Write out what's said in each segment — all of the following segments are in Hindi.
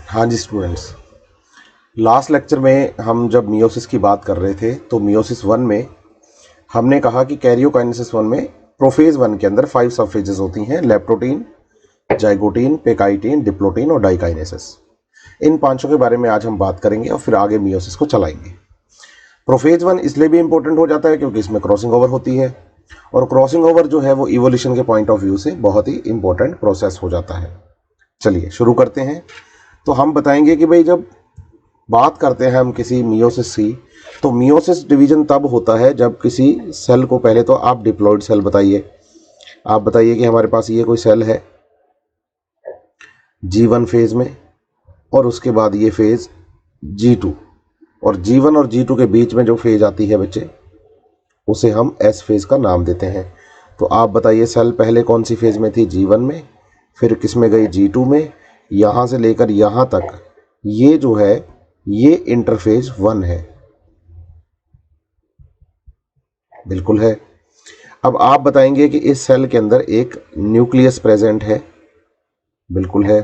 हाँ जी स्टूडेंट्स, लास्ट लेक्चर में हम जब मियोसिस की बात कर रहे थे तो मियोसिस वन में हमने कहा कि कैरियोकाइनेसिस वन में प्रोफेज वन के अंदर 5 सब फेजेस होती हैं: लेप्टोटीन, जाइगोटीन, पेकाइटीन, डिप्लोटीन और डाइकाइनेसिस। इन पांचों के बारे में आज हम बात करेंगे और फिर आगे मियोसिस को चलाएंगे। प्रोफेज वन इसलिए भी इंपॉर्टेंट हो जाता है क्योंकि इसमें क्रॉसिंग ओवर होती है, और क्रॉसिंग ओवर जो है वो इवोल्यूशन के पॉइंट ऑफ व्यू से बहुत ही इंपॉर्टेंट प्रोसेस हो जाता है। चलिए शुरू करते हैं। तो हम बताएंगे कि भाई जब बात करते हैं हम किसी मियोसिस की, तो मियोसिस डिवीजन तब होता है जब किसी सेल को, पहले तो आप डिप्लॉइड सेल बताइए, आप बताइए कि हमारे पास ये कोई सेल है G1 फेज में, और उसके बाद ये फेज G2, और G1 और G2 के बीच में जो फेज आती है बच्चे, उसे हम S फेज का नाम देते हैं। तो आप बताइए सेल पहले कौन सी फेज में थी? G1 में, फिर किस में गई? G2 में। यहाँ से लेकर यहाँ तक ये जो है ये इंटरफेज 1 है। बिल्कुल है। अब आप बताएंगे कि इस सेल के अंदर एक न्यूक्लियस प्रेजेंट है। बिल्कुल है।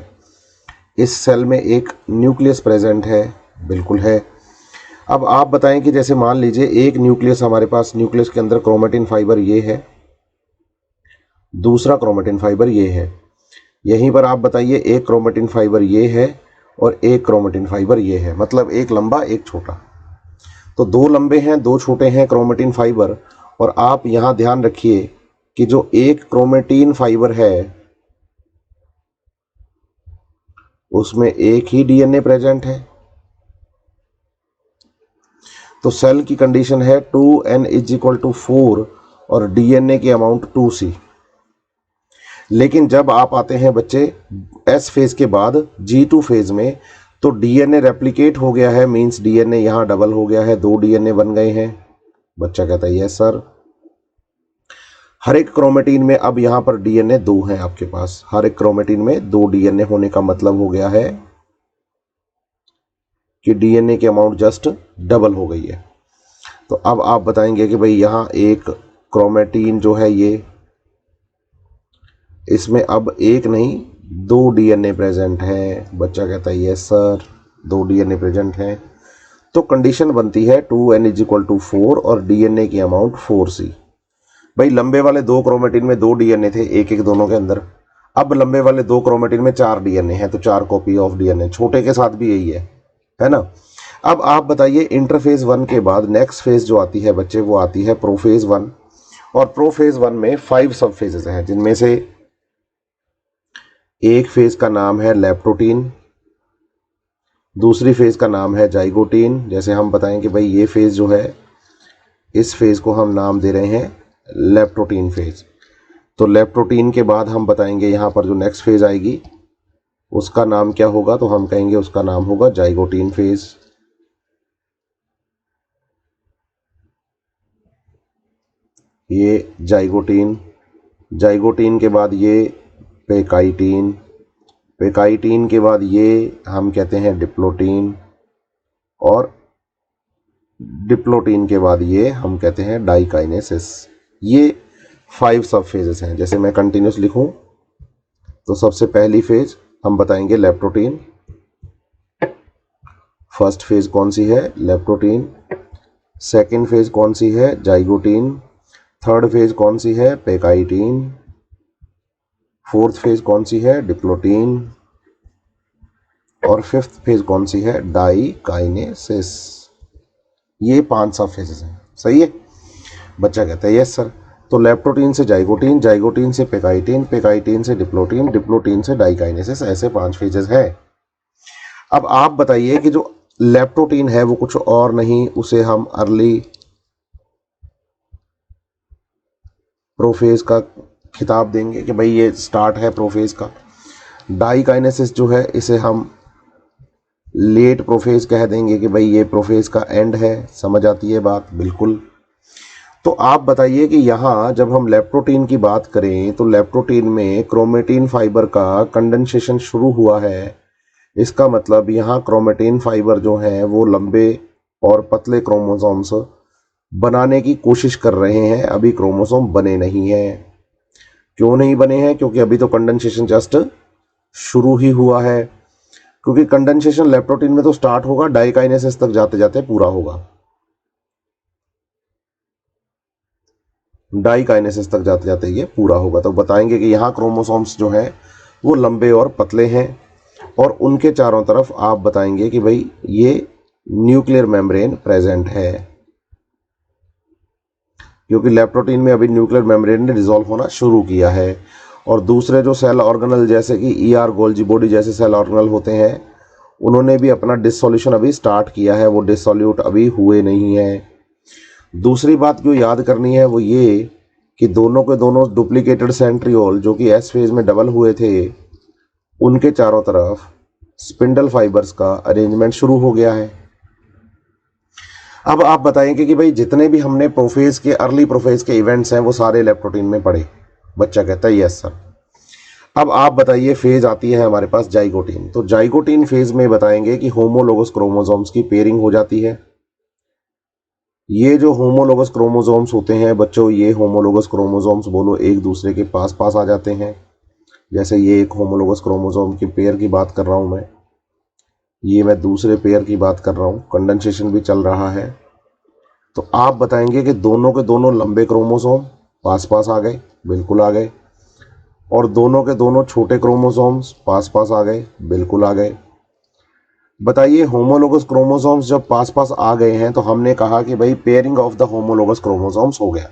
इस सेल में एक न्यूक्लियस प्रेजेंट है। बिल्कुल है। अब आप बताएं कि जैसे मान लीजिए एक न्यूक्लियस हमारे पास, न्यूक्लियस के अंदर क्रोमेटिन फाइबर ये है, दूसरा क्रोमेटिन फाइबर ये है। यहीं पर आप बताइए एक क्रोमेटिन फाइबर ये है और एक क्रोमेटिन फाइबर ये है, मतलब एक लंबा एक छोटा। तो दो लंबे हैं दो छोटे हैं क्रोमेटिन फाइबर, और आप यहां ध्यान रखिए कि जो एक क्रोमेटिन फाइबर है उसमें एक ही डीएनए प्रेजेंट है। तो सेल की कंडीशन है 2n = 4 और डीएनए की अमाउंट 2c। लेकिन जब आप आते हैं बच्चे एस फेज के बाद G2 फेज में, तो डीएनए रेप्लिकेट हो गया है, मींस डीएनए यहां डबल हो गया है, 2 डीएनए बन गए हैं। बच्चा कहता है यस सर। हर एक क्रोमेटिन में अब यहां पर डीएनए 2 हैं आपके पास, हर एक क्रोमेटिन में 2 डीएनए होने का मतलब हो गया है कि डीएनए की अमाउंट जस्ट डबल हो गई है। तो अब आप बताएंगे कि भाई यहां एक क्रोमेटिन जो है ये, इसमें अब एक नहीं 2 डीएनए प्रेजेंट है। बच्चा कहता है यस सर, 2 डीएनए प्रेजेंट हैं। तो कंडीशन बनती है 2n = 4 और डीएनए की अमाउंट 4c। भाई लंबे वाले 2 क्रोमेटिन में 2 डीएनए थे, एक एक दोनों के अंदर। अब लंबे वाले 2 क्रोमेटिन में 4 डीएनए हैं, तो 4 कॉपी ऑफ डीएनए। छोटे के साथ भी यही है ना। अब आप बताइए इंटरफेज 1 के बाद नेक्स्ट फेज जो आती है बच्चे, वो आती है प्रोफेज 1, और प्रोफेज 1 में 5 सब फेजेस हैं, जिनमें से एक फेज का नाम है लेप्टोटीन, दूसरी फेज का नाम है जाइगोटीन। जैसे हम बताएंगे भाई ये फेज जो है, इस फेज को हम नाम दे रहे हैं लेप्टोटीन फेज। तो लेप्टोटीन के बाद हम बताएंगे यहाँ पर जो नेक्स्ट फेज आएगी उसका नाम क्या होगा, तो हम कहेंगे उसका नाम होगा जाइगोटीन फेज। ये जाइगोटीन, जाइगोटीन के बाद ये पेकाइटीन, पेकाइटीन के बाद ये हम कहते हैं डिप्लोटीन, और डिप्लोटीन के बाद ये हम कहते हैं डाइकाइनेसिस। ये 5 सब फेजेस हैं। जैसे मैं कंटिन्यूस लिखूं तो सबसे पहली फेज हम बताएंगे लेप्टोटीन। फर्स्ट फेज कौन सी है? लेप्टोटीन। सेकंड फेज कौन सी है? जाइगोटीन। थर्ड फेज कौन सी है? पेकाइटीन। फोर्थ फेज कौन सी है? डिप्लोटीन। और फिफ्थ फेज कौन सी है? डाइकाइनेसिस। ये 5 सब फेजेस हैं। सही है? बच्चा कहता है यस सर। तो लेप्टोटीन से जाइगोटीन, जाइगोटीन से पेकाइटीन, पेकाइटीन से डिप्लोटीन, डिप्लोटीन से डाइकाइनेसिस, ऐसे 5 फेजेस हैं। अब आप बताइए कि जो लेप्टोटीन है वो कुछ और नहीं, उसे हम अर्ली प्रोफेज का खिताब देंगे कि भाई ये स्टार्ट है प्रोफेज का। डाइकाइनेसिस जो है इसे हम लेट प्रोफेज कह देंगे कि भाई ये प्रोफेज का एंड है। समझ आती है बात? बिल्कुल। तो आप बताइए कि यहाँ जब हम लेप्टोटीन की बात करें तो लेप्टोटीन में क्रोमेटिन फाइबर का कंडेंसेशन शुरू हुआ है। इसका मतलब यहाँ क्रोमेटिन फाइबर जो हैं वो लंबे और पतले क्रोमोसोम्स बनाने की कोशिश कर रहे हैं। अभी क्रोमोसोम बने नहीं हैं। क्यों नहीं बने हैं? क्योंकि अभी तो कंडेंसेशन जस्ट शुरू ही हुआ है। क्योंकि कंडेंसेशन लेप्टोप्रोटीन में तो स्टार्ट होगा, डाइकाइनेसिस तक जाते जाते पूरा होगा, डाइकाइनेसिस तक जाते जाते ये पूरा होगा। तो बताएंगे कि यहाँ क्रोमोसोम्स जो हैं वो लंबे और पतले हैं, और उनके चारों तरफ आप बताएंगे कि भाई ये न्यूक्लियर मेम्ब्रेन प्रेजेंट है, क्योंकि लेप्टोप्रोटीन में अभी न्यूक्लियर मेम्ब्रेन ने डिसॉल्व होना शुरू किया है। और दूसरे जो सेल ऑर्गेनल जैसे कि ईआर गोल्जी बॉडी जैसे सेल ऑर्गेनल होते हैं, उन्होंने भी अपना डिसोल्यूशन अभी स्टार्ट किया है, वो डिसोल्यूट अभी हुए नहीं है। दूसरी बात जो याद करनी है वो ये कि दोनों के दोनों डुप्लीकेटेड सेंट्रियोल जो कि एस फेज में डबल हुए थे, उनके चारों तरफ स्पिंडल फाइबर्स का अरेंजमेंट शुरू हो गया है। अब आप बताएंगे कि भाई जितने भी हमने प्रोफेज के अर्ली प्रोफेज के इवेंट्स हैं वो सारे लेप्टोप्रोटीन में पड़े। बच्चा कहता है यस सर। अब आप बताइए, फेज आती है हमारे पास जाइगोटीन। तो जाइगोटीन फेज में बताएंगे कि होमोलोगस क्रोमोसोम्स की पेयरिंग हो जाती है। ये जो होमोलोगस क्रोमोसोम्स होते हैं बच्चों, ये होमोलोगस क्रोमोसोम्स बोलो एक दूसरे के पास पास आ जाते हैं। जैसे ये एक होमोलोगस क्रोमोसोम की पेयर की बात कर रहा हूँ मैं, ये मैं दूसरे पेयर की बात कर रहा हूँ, कंडेंसेशन भी चल रहा है। तो आप बताएंगे कि दोनों के दोनों लंबे क्रोमोसोम पास पास आ गए, बिल्कुल आ गए, और दोनों के दोनों छोटे क्रोमोसोम्स पास पास आ गए, बिल्कुल आ गए। बताइए, होमोलोगस क्रोमोसोम्स जब पास पास आ गए हैं तो हमने कहा कि भाई pairing of the homologous chromosomes हो गया।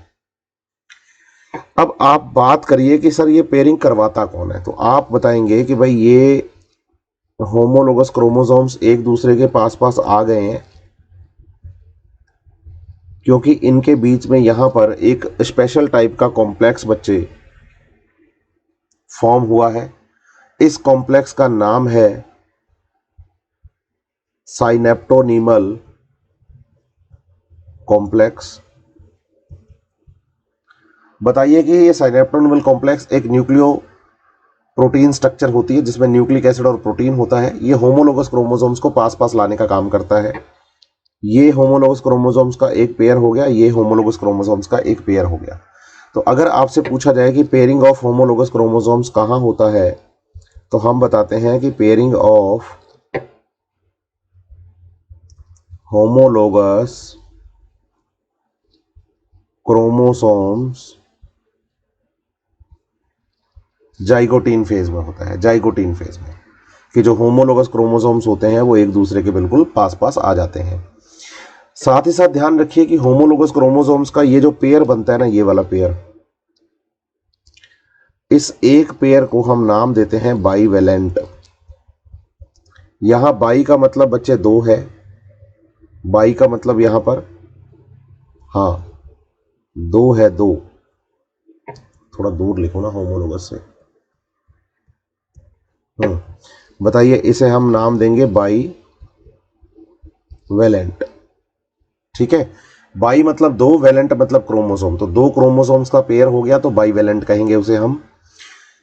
अब आप बात करिए कि सर ये पेयरिंग करवाता कौन है, तो आप बताएंगे कि भाई ये होमोलोगस क्रोमोसोम्स एक दूसरे के पास पास आ गए हैं क्योंकि इनके बीच में यहां पर एक स्पेशल टाइप का कॉम्प्लेक्स बच्चे फॉर्म हुआ है। इस कॉम्प्लेक्स का नाम है साइनेप्टोनीमल कॉम्प्लेक्स। बताइए कि ये साइनेप्टोनीमल कॉम्प्लेक्स एक न्यूक्लियो प्रोटीन स्ट्रक्चर होती है जिसमें न्यूक्लिक एसिड और प्रोटीन होता है। ये होमोलोगस क्रोमोसोम्स को पास पास लाने का काम करता है। ये होमोलोगस क्रोमोसोम्स का एक पेयर हो गया, ये होमोलोगस क्रोमोसोम्स का एक पेयर हो गया। तो अगर आपसे पूछा जाए कि पेयरिंग ऑफ होमोलोगस क्रोमोसोम्स कहाँ होता है, तो हम बताते हैं कि pairing of homologous chromosomes zygotene phase में होता है। जाइगोटीन फेज में कि जो होमोलोगस क्रोमोसोम्स होते हैं वो एक दूसरे के बिल्कुल पास पास आ जाते हैं। साथ ही साथ ध्यान रखिए कि होमोलोगस क्रोमोसोम्स का ये जो पेयर बनता है ना, ये वाला पेयर, इस एक पेयर को हम नाम देते हैं बाईवेलेंट। यहां बाई का मतलब बच्चे दो है, बाई का मतलब यहां पर हाँ दो है, दो, थोड़ा दूर लिखो ना होमोलोगस से। बताइए, इसे हम नाम देंगे बाई वेलेंट। ठीक है, बाई मतलब दो, वेलेंट मतलब क्रोमोसोम, तो दो क्रोमोसोम्स का पेयर हो गया तो बाई वेलेंट कहेंगे उसे हम।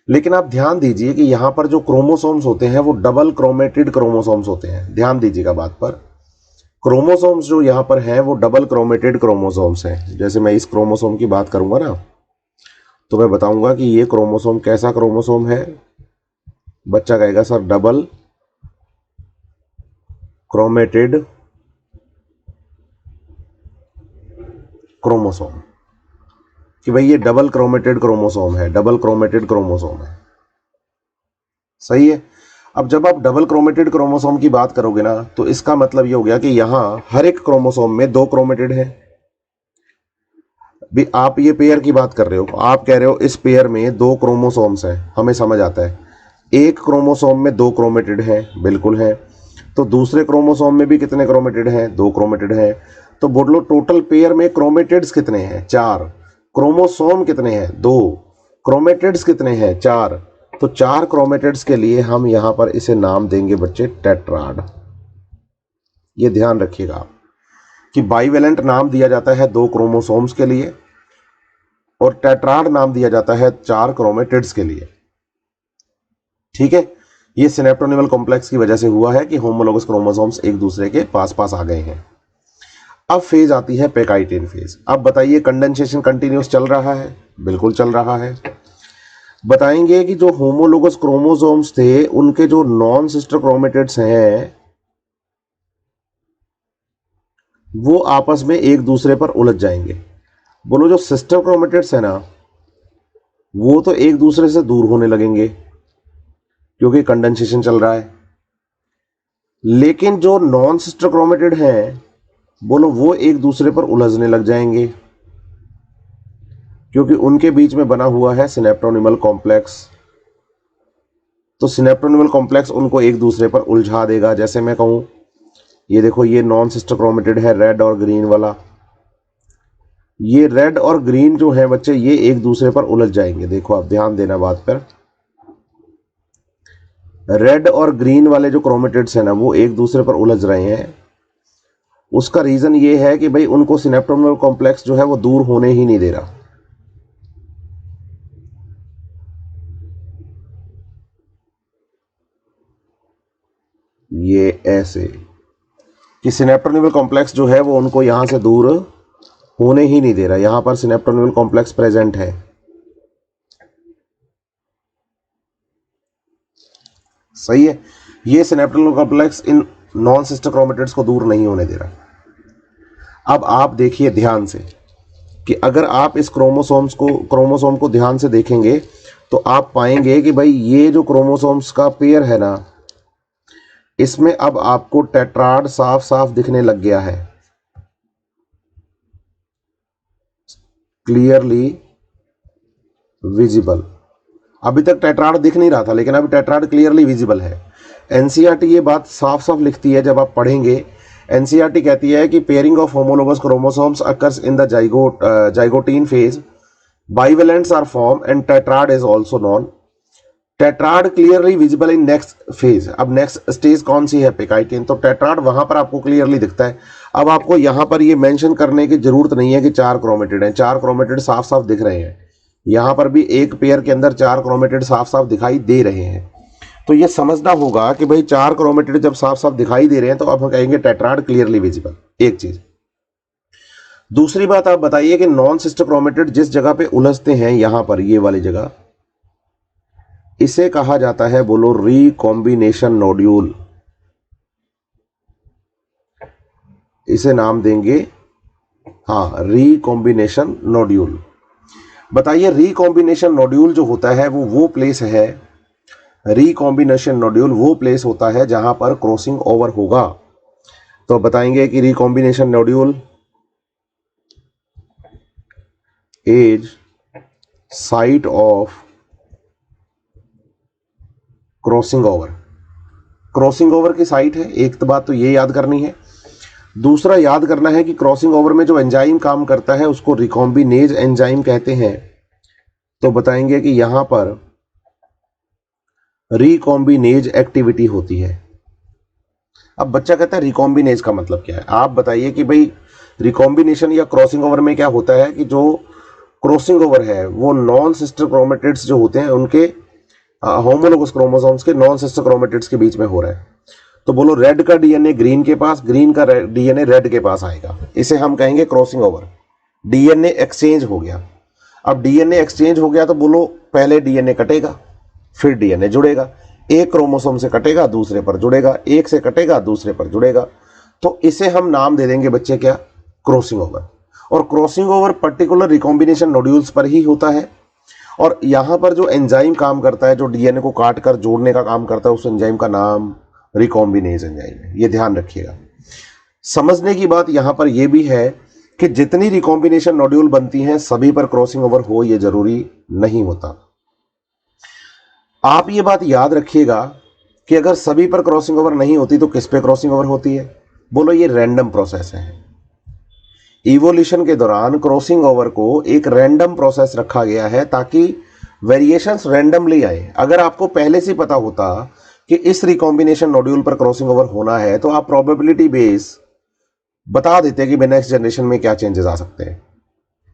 लेकिन आप ध्यान दीजिए कि यहां पर जो क्रोमोसोम्स होते हैं वो डबल क्रोमेटिड क्रोमोसोम्स होते हैं। ध्यान दीजिएगा बात पर, क्रोमोसोम्स जो यहां पर हैं वो डबल क्रोमेटेड क्रोमोसोम्स हैं। जैसे मैं इस क्रोमोसोम की बात करूंगा ना, तो मैं बताऊंगा कि ये क्रोमोसोम कैसा क्रोमोसोम है। बच्चा कहेगा सर डबल क्रोमेटेड क्रोमोसोम, कि भाई ये डबल क्रोमेटेड क्रोमोसोम है, डबल क्रोमेटेड क्रोमोसोम है। सही है। अब जब आप डबल क्रोमेटेड क्रोमोसोम की बात करोगे ना, तो इसका मतलब ये हो गया कि यहां हर एक क्रोमोसोम में दो क्रोमेटेड है। भी आप ये पेयर की बात कर रहे हो, आप कह रहे हो इस पेयर में दो क्रोमोसोम्स हैं, हमें समझ आता है। एक क्रोमोसोम में दो क्रोमेटिड हैं, बिल्कुल है। तो दूसरे क्रोमोसोम में भी कितने क्रोमेटिड हैं? दो क्रोमेटिड हैं। तो बोल लो टोटल पेयर में क्रोमेटिड्स कितने हैं? चार। क्रोमोसोम कितने हैं? दो। क्रोमेटिड्स कितने हैं? चार। तो चार क्रोमेटिड्स के लिए हम यहां पर इसे नाम देंगे बच्चे टेट्राड। ये ध्यान रखिएगा कि बाईवेलेंट नाम दिया जाता है दो क्रोमोसोम्स के लिए और टेट्राड नाम दिया जाता है चार क्रोमेटिड्स के लिए। ठीक है, ये सिनेप्टोनिमल कॉम्प्लेक्स की वजह से हुआ है कि होमोलोगस क्रोमोसोम्स एक दूसरे के पास पास आ गए हैं। अब फेज आती है पेकाइटिन फेज। अब बताइए, कंडेंसेशन कंटिन्यूस चल रहा है? बिल्कुल चल रहा है। बताएंगे कि जो होमोलोगस क्रोमोसोम्स थे उनके जो नॉन सिस्टर क्रोमेटिड्स हैं वो आपस में एक दूसरे पर उलझ जाएंगे। बोलो जो सिस्टर क्रोमेटिड्स है ना वो तो एक दूसरे से दूर होने लगेंगे क्योंकि कंडेंसेशन चल रहा है, लेकिन जो नॉन सिस्टर क्रोमेटिड हैं बोलो वो एक दूसरे पर उलझने लग जाएंगे क्योंकि उनके बीच में बना हुआ है सिनेप्टोनिमल कॉम्प्लेक्स। तो सिनेप्टोनिमल कॉम्प्लेक्स उनको एक दूसरे पर उलझा देगा। जैसे मैं कहूं ये देखो ये नॉन सिस्टर क्रोमेटिड है रेड और ग्रीन वाला, ये रेड और ग्रीन जो है बच्चे ये एक दूसरे पर उलझ जाएंगे। देखो आप ध्यान देना बात पर, रेड और ग्रीन वाले जो क्रोमेटिड्स हैं ना वो एक दूसरे पर उलझ रहे हैं। उसका रीजन ये है कि भाई उनको सिनेप्टोनिमल कॉम्प्लेक्स जो है वो दूर होने ही नहीं दे रहा। ये ऐसे कि सिनेप्टोनिमल कॉम्प्लेक्स जो है वो उनको यहां से दूर होने ही नहीं दे रहा। यहां पर सिनेप्टोनिमल कॉम्प्लेक्स प्रेजेंट है, सही है। ये synaptonemal complex in non sister chromatids को दूर नहीं होने दे रहा। अब आप देखिए ध्यान से कि अगर आप इस क्रोमोसोम को ध्यान से देखेंगे तो आप पाएंगे कि भाई ये जो क्रोमोसोम्स का पेयर है ना इसमें अब आपको टेट्राड साफ साफ दिखने लग गया है, क्लियरली विजिबल। अभी तक टेट्राड दिख नहीं रहा था लेकिन अभी टेट्राड क्लियरली विजिबल है। एनसीईआरटी ये बात साफ साफ लिखती है, जब आप पढ़ेंगे एनसीईआरटी कहती है कि pairing of homologous chromosomes occurs in the zygotene phase, bivalents are formed and tetrad is also known. Tetrad clearly visible in next phase. अब नेक्स्ट स्टेज कौन सी है, पेकाइटिन, तो टेट्राड वहां पर आपको क्लियरली दिखता है। अब आपको यहां पर ये मेंशन करने की जरूरत नहीं है कि 4 क्रोमेटिड हैं, 4 क्रोमेटिड साफ साफ दिख रहे हैं। यहां पर भी एक पेयर के अंदर 4 क्रोमेटिड साफ साफ दिखाई दे रहे हैं। तो ये समझना होगा कि भाई 4 क्रोमेटिड जब साफ साफ दिखाई दे रहे हैं तो अब हम कहेंगे टेट्राड क्लियरली विजिबल, एक चीज। दूसरी बात आप बताइए कि नॉन सिस्टर क्रोमेटिड जिस जगह पे उलझते हैं यहां पर ये वाली जगह, इसे कहा जाता है बोलो रिकॉम्बिनेशन नोड्यूल। इसे नाम देंगे हाँ रिकॉम्बिनेशन नोड्यूल। बताइए रिकॉम्बिनेशन नोड्यूल जो होता है वो प्लेस है, रिकॉम्बिनेशन नोड्यूल वो प्लेस होता है जहां पर क्रॉसिंग ओवर होगा। तो बताएंगे कि recombination nodule is site of crossing over. Crossing over की साइट है, एक तो बात तो ये याद करनी है। दूसरा याद करना है कि क्रॉसिंग ओवर में जो एंजाइम काम करता है उसको रिकॉम्बिनेज एंजाइम कहते हैं। तो बताएंगे कि यहां पर रिकॉम्बिनेज एक्टिविटी होती है। अब बच्चा कहता है रिकॉम्बिनेज का मतलब क्या है, आप बताइए कि भाई रिकॉम्बिनेशन या क्रॉसिंग ओवर में क्या होता है कि जो क्रॉसिंग ओवर है वो नॉन सिस्टर क्रोमेटिड्स जो होते हैं उनके होमोलोगस क्रोमोसोम्स के नॉन सिस्टर क्रोमेटिड्स के बीच में हो रहा है। तो बोलो रेड का डीएनए ग्रीन के पास, ग्रीन का डीएनए रेड के पास आएगा, इसे हम कहेंगे क्रॉसिंग ओवर। डीएनए एक्सचेंज हो गया। अब डीएनए एक्सचेंज हो गया तो बोलो पहले डीएनए कटेगा फिर डीएनए जुड़ेगा, एक क्रोमोसोम से कटेगा दूसरे पर जुड़ेगा, एक से कटेगा दूसरे पर जुड़ेगा। तो इसे हम नाम दे देंगे बच्चे क्या, क्रॉसिंग ओवर। और crossing over particular recombination nodules पर ही होता है। और यहां पर जो एंजाइम काम करता है, जो डीएनए को काट कर जोड़ने का काम करता है, उस एंजाइम का नाम रिकॉम्बिनेज एंजाइम है। ये ध्यान रखिएगा। समझने की बात यहां पर यह भी है कि जितनी रिकॉम्बिनेशन नोड्यूल बनती हैं सभी पर क्रॉसिंग ओवर हो ये जरूरी नहीं होता। आप ये बात याद रखिएगा कि अगर सभी पर क्रॉसिंग ओवर नहीं होती तो किस पे क्रॉसिंग ओवर होती है, बोलो ये रैंडम प्रोसेस है। इवोल्यूशन के दौरान क्रॉसिंग ओवर को एक रैंडम प्रोसेस रखा गया है ताकि वेरिएशंस रैंडमली आए। अगर आपको पहले से पता होता कि इस रिकॉम्बिनेशन नोड्यूल पर क्रॉसिंग ओवर होना है तो आप प्रोबेबिलिटी बेस बता देते कि नेक्स्ट जनरेशन में क्या चेंजेस आ सकते हैं,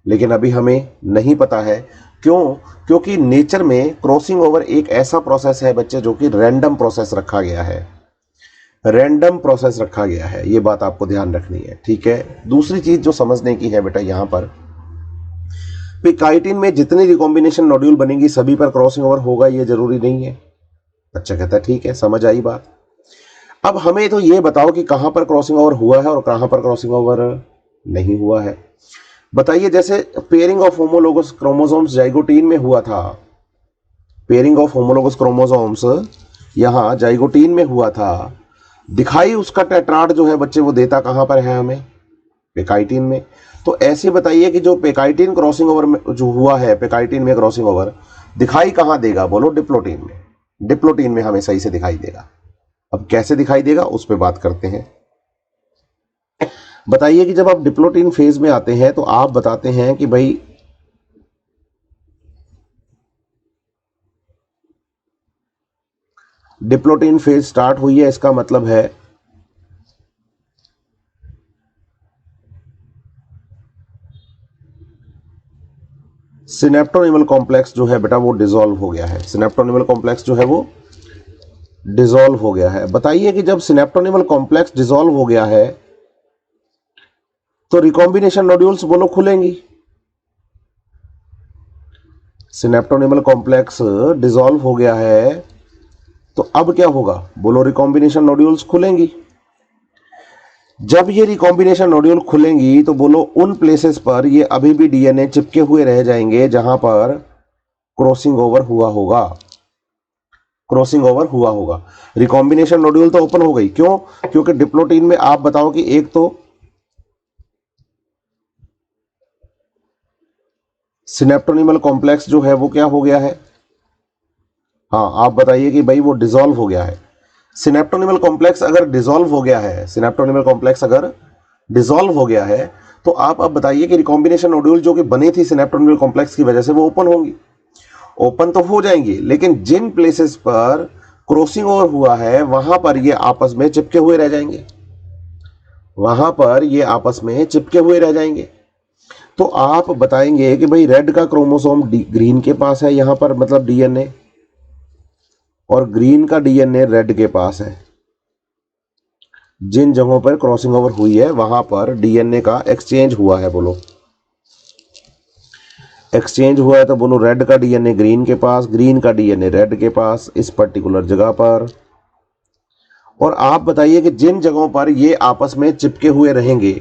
लेकिन अभी हमें नहीं पता है। क्यों? क्योंकि नेचर में क्रॉसिंग ओवर एक ऐसा प्रोसेस है बच्चे जो कि रैंडम प्रोसेस रखा गया है, रैंडम प्रोसेस रखा गया है। ये बात आपको ध्यान रखनी है, ठीक है। दूसरी चीज जो समझने की है बेटा, यहां पर पे काइटिन में जितनी रिकॉम्बिनेशन नोड्यूल बनेंगी सभी पर क्रॉसिंग ओवर होगा, ये जरूरी नहीं है। अच्छा कहता है ठीक है, समझ आई बात। अब हमें तो ये बताओ कि कहां पर क्रॉसिंग ओवर हुआ है और कहां पर क्रॉसिंग ओवर नहीं हुआ है। बताइए, जैसे pairing of homologous chromosomes zygotene में हुआ था, पेयरिंग ऑफ होमोलोगस क्रोमोसोम्स यहां जाइगोटीन में हुआ था, दिखाई उसका टेट्राड जो है बच्चे वो देता कहां पर है हमें, पेकाइटिन में। तो ऐसे बताइए कि जो पेकाइटिन क्रॉसिंग ओवर में जो हुआ है, पेकाइटिन में क्रॉसिंग ओवर दिखाई कहां देगा, बोलो डिप्लोटीन में। डिप्लोटीन में हमें सही से दिखाई देगा। अब कैसे दिखाई देगा उस पर बात करते हैं। बताइए कि जब आप डिप्लोटीन फेज में आते हैं तो आप बताते हैं कि भाई डिप्लोटीन फेज स्टार्ट हुई है, इसका मतलब है सिनेप्टोनिमल कॉम्प्लेक्स जो है बेटा वो डिसॉल्व हो गया है। सिनेप्टोनिमल कॉम्प्लेक्स जो है वो डिसॉल्व हो गया है। बताइए कि जब सिनेप्टोनिमल कॉम्प्लेक्स डिसॉल्व हो गया है तो रिकॉम्बिनेशन नोड्यूल्स बोलो खुलेंगी। सिनेप्टोनिमल कॉम्प्लेक्स डिसॉल्व हो गया है तो अब क्या होगा, बोलो रिकॉम्बिनेशन नोड्यूल्स खुलेंगी। जब ये रिकॉम्बिनेशन नोड्यूल खुलेंगी तो बोलो उन प्लेसेस पर ये अभी भी डीएनए चिपके हुए रह जाएंगे जहां पर क्रॉसिंग ओवर हुआ होगा, क्रॉसिंग ओवर हुआ होगा। रिकॉम्बिनेशन नोड्यूल तो ओपन हो गई, क्यों, क्योंकि डिप्लोटीन में आप बताओ कि एक तो सिनेप्टोनिमल कॉम्प्लेक्स जो है वो क्या हो गया है, हाँ आप बताइए कि भाई वो डिसॉल्व हो गया है। सिनेप्टोनिमल कॉम्प्लेक्स अगर डिसॉल्व हो गया है, सिनेप्टोनिमल कॉम्प्लेक्स अगर डिसॉल्व हो गया है तो आप अब बताइए कि रिकॉम्बिनेशन नोड्यूल जो कि बनी थी सिनेप्टोनिमल कॉम्प्लेक्स की वजह से वो ओपन होंगी। ओपन तो हो जाएंगी, लेकिन जिन प्लेसेस पर क्रॉसिंग ओवर हुआ है वहां पर ये आपस में चिपके हुए रह जाएंगे, वहां पर ये आपस में चिपके हुए रह जाएंगे। तो आप बताएंगे कि भाई रेड का क्रोमोसोम ग्रीन के पास है यहां पर, मतलब डीएनए, और ग्रीन का डीएनए रेड के पास है। जिन जगहों पर क्रॉसिंग ओवर हुई है वहां पर डीएनए का एक्सचेंज हुआ है, बोलो एक्सचेंज हुआ है तो बोलो रेड का डीएनए ग्रीन के पास, ग्रीन का डीएनए रेड के पास, इस पर्टिकुलर जगह पर। और आप बताइए कि जिन जगहों पर ये आपस में चिपके हुए रहेंगे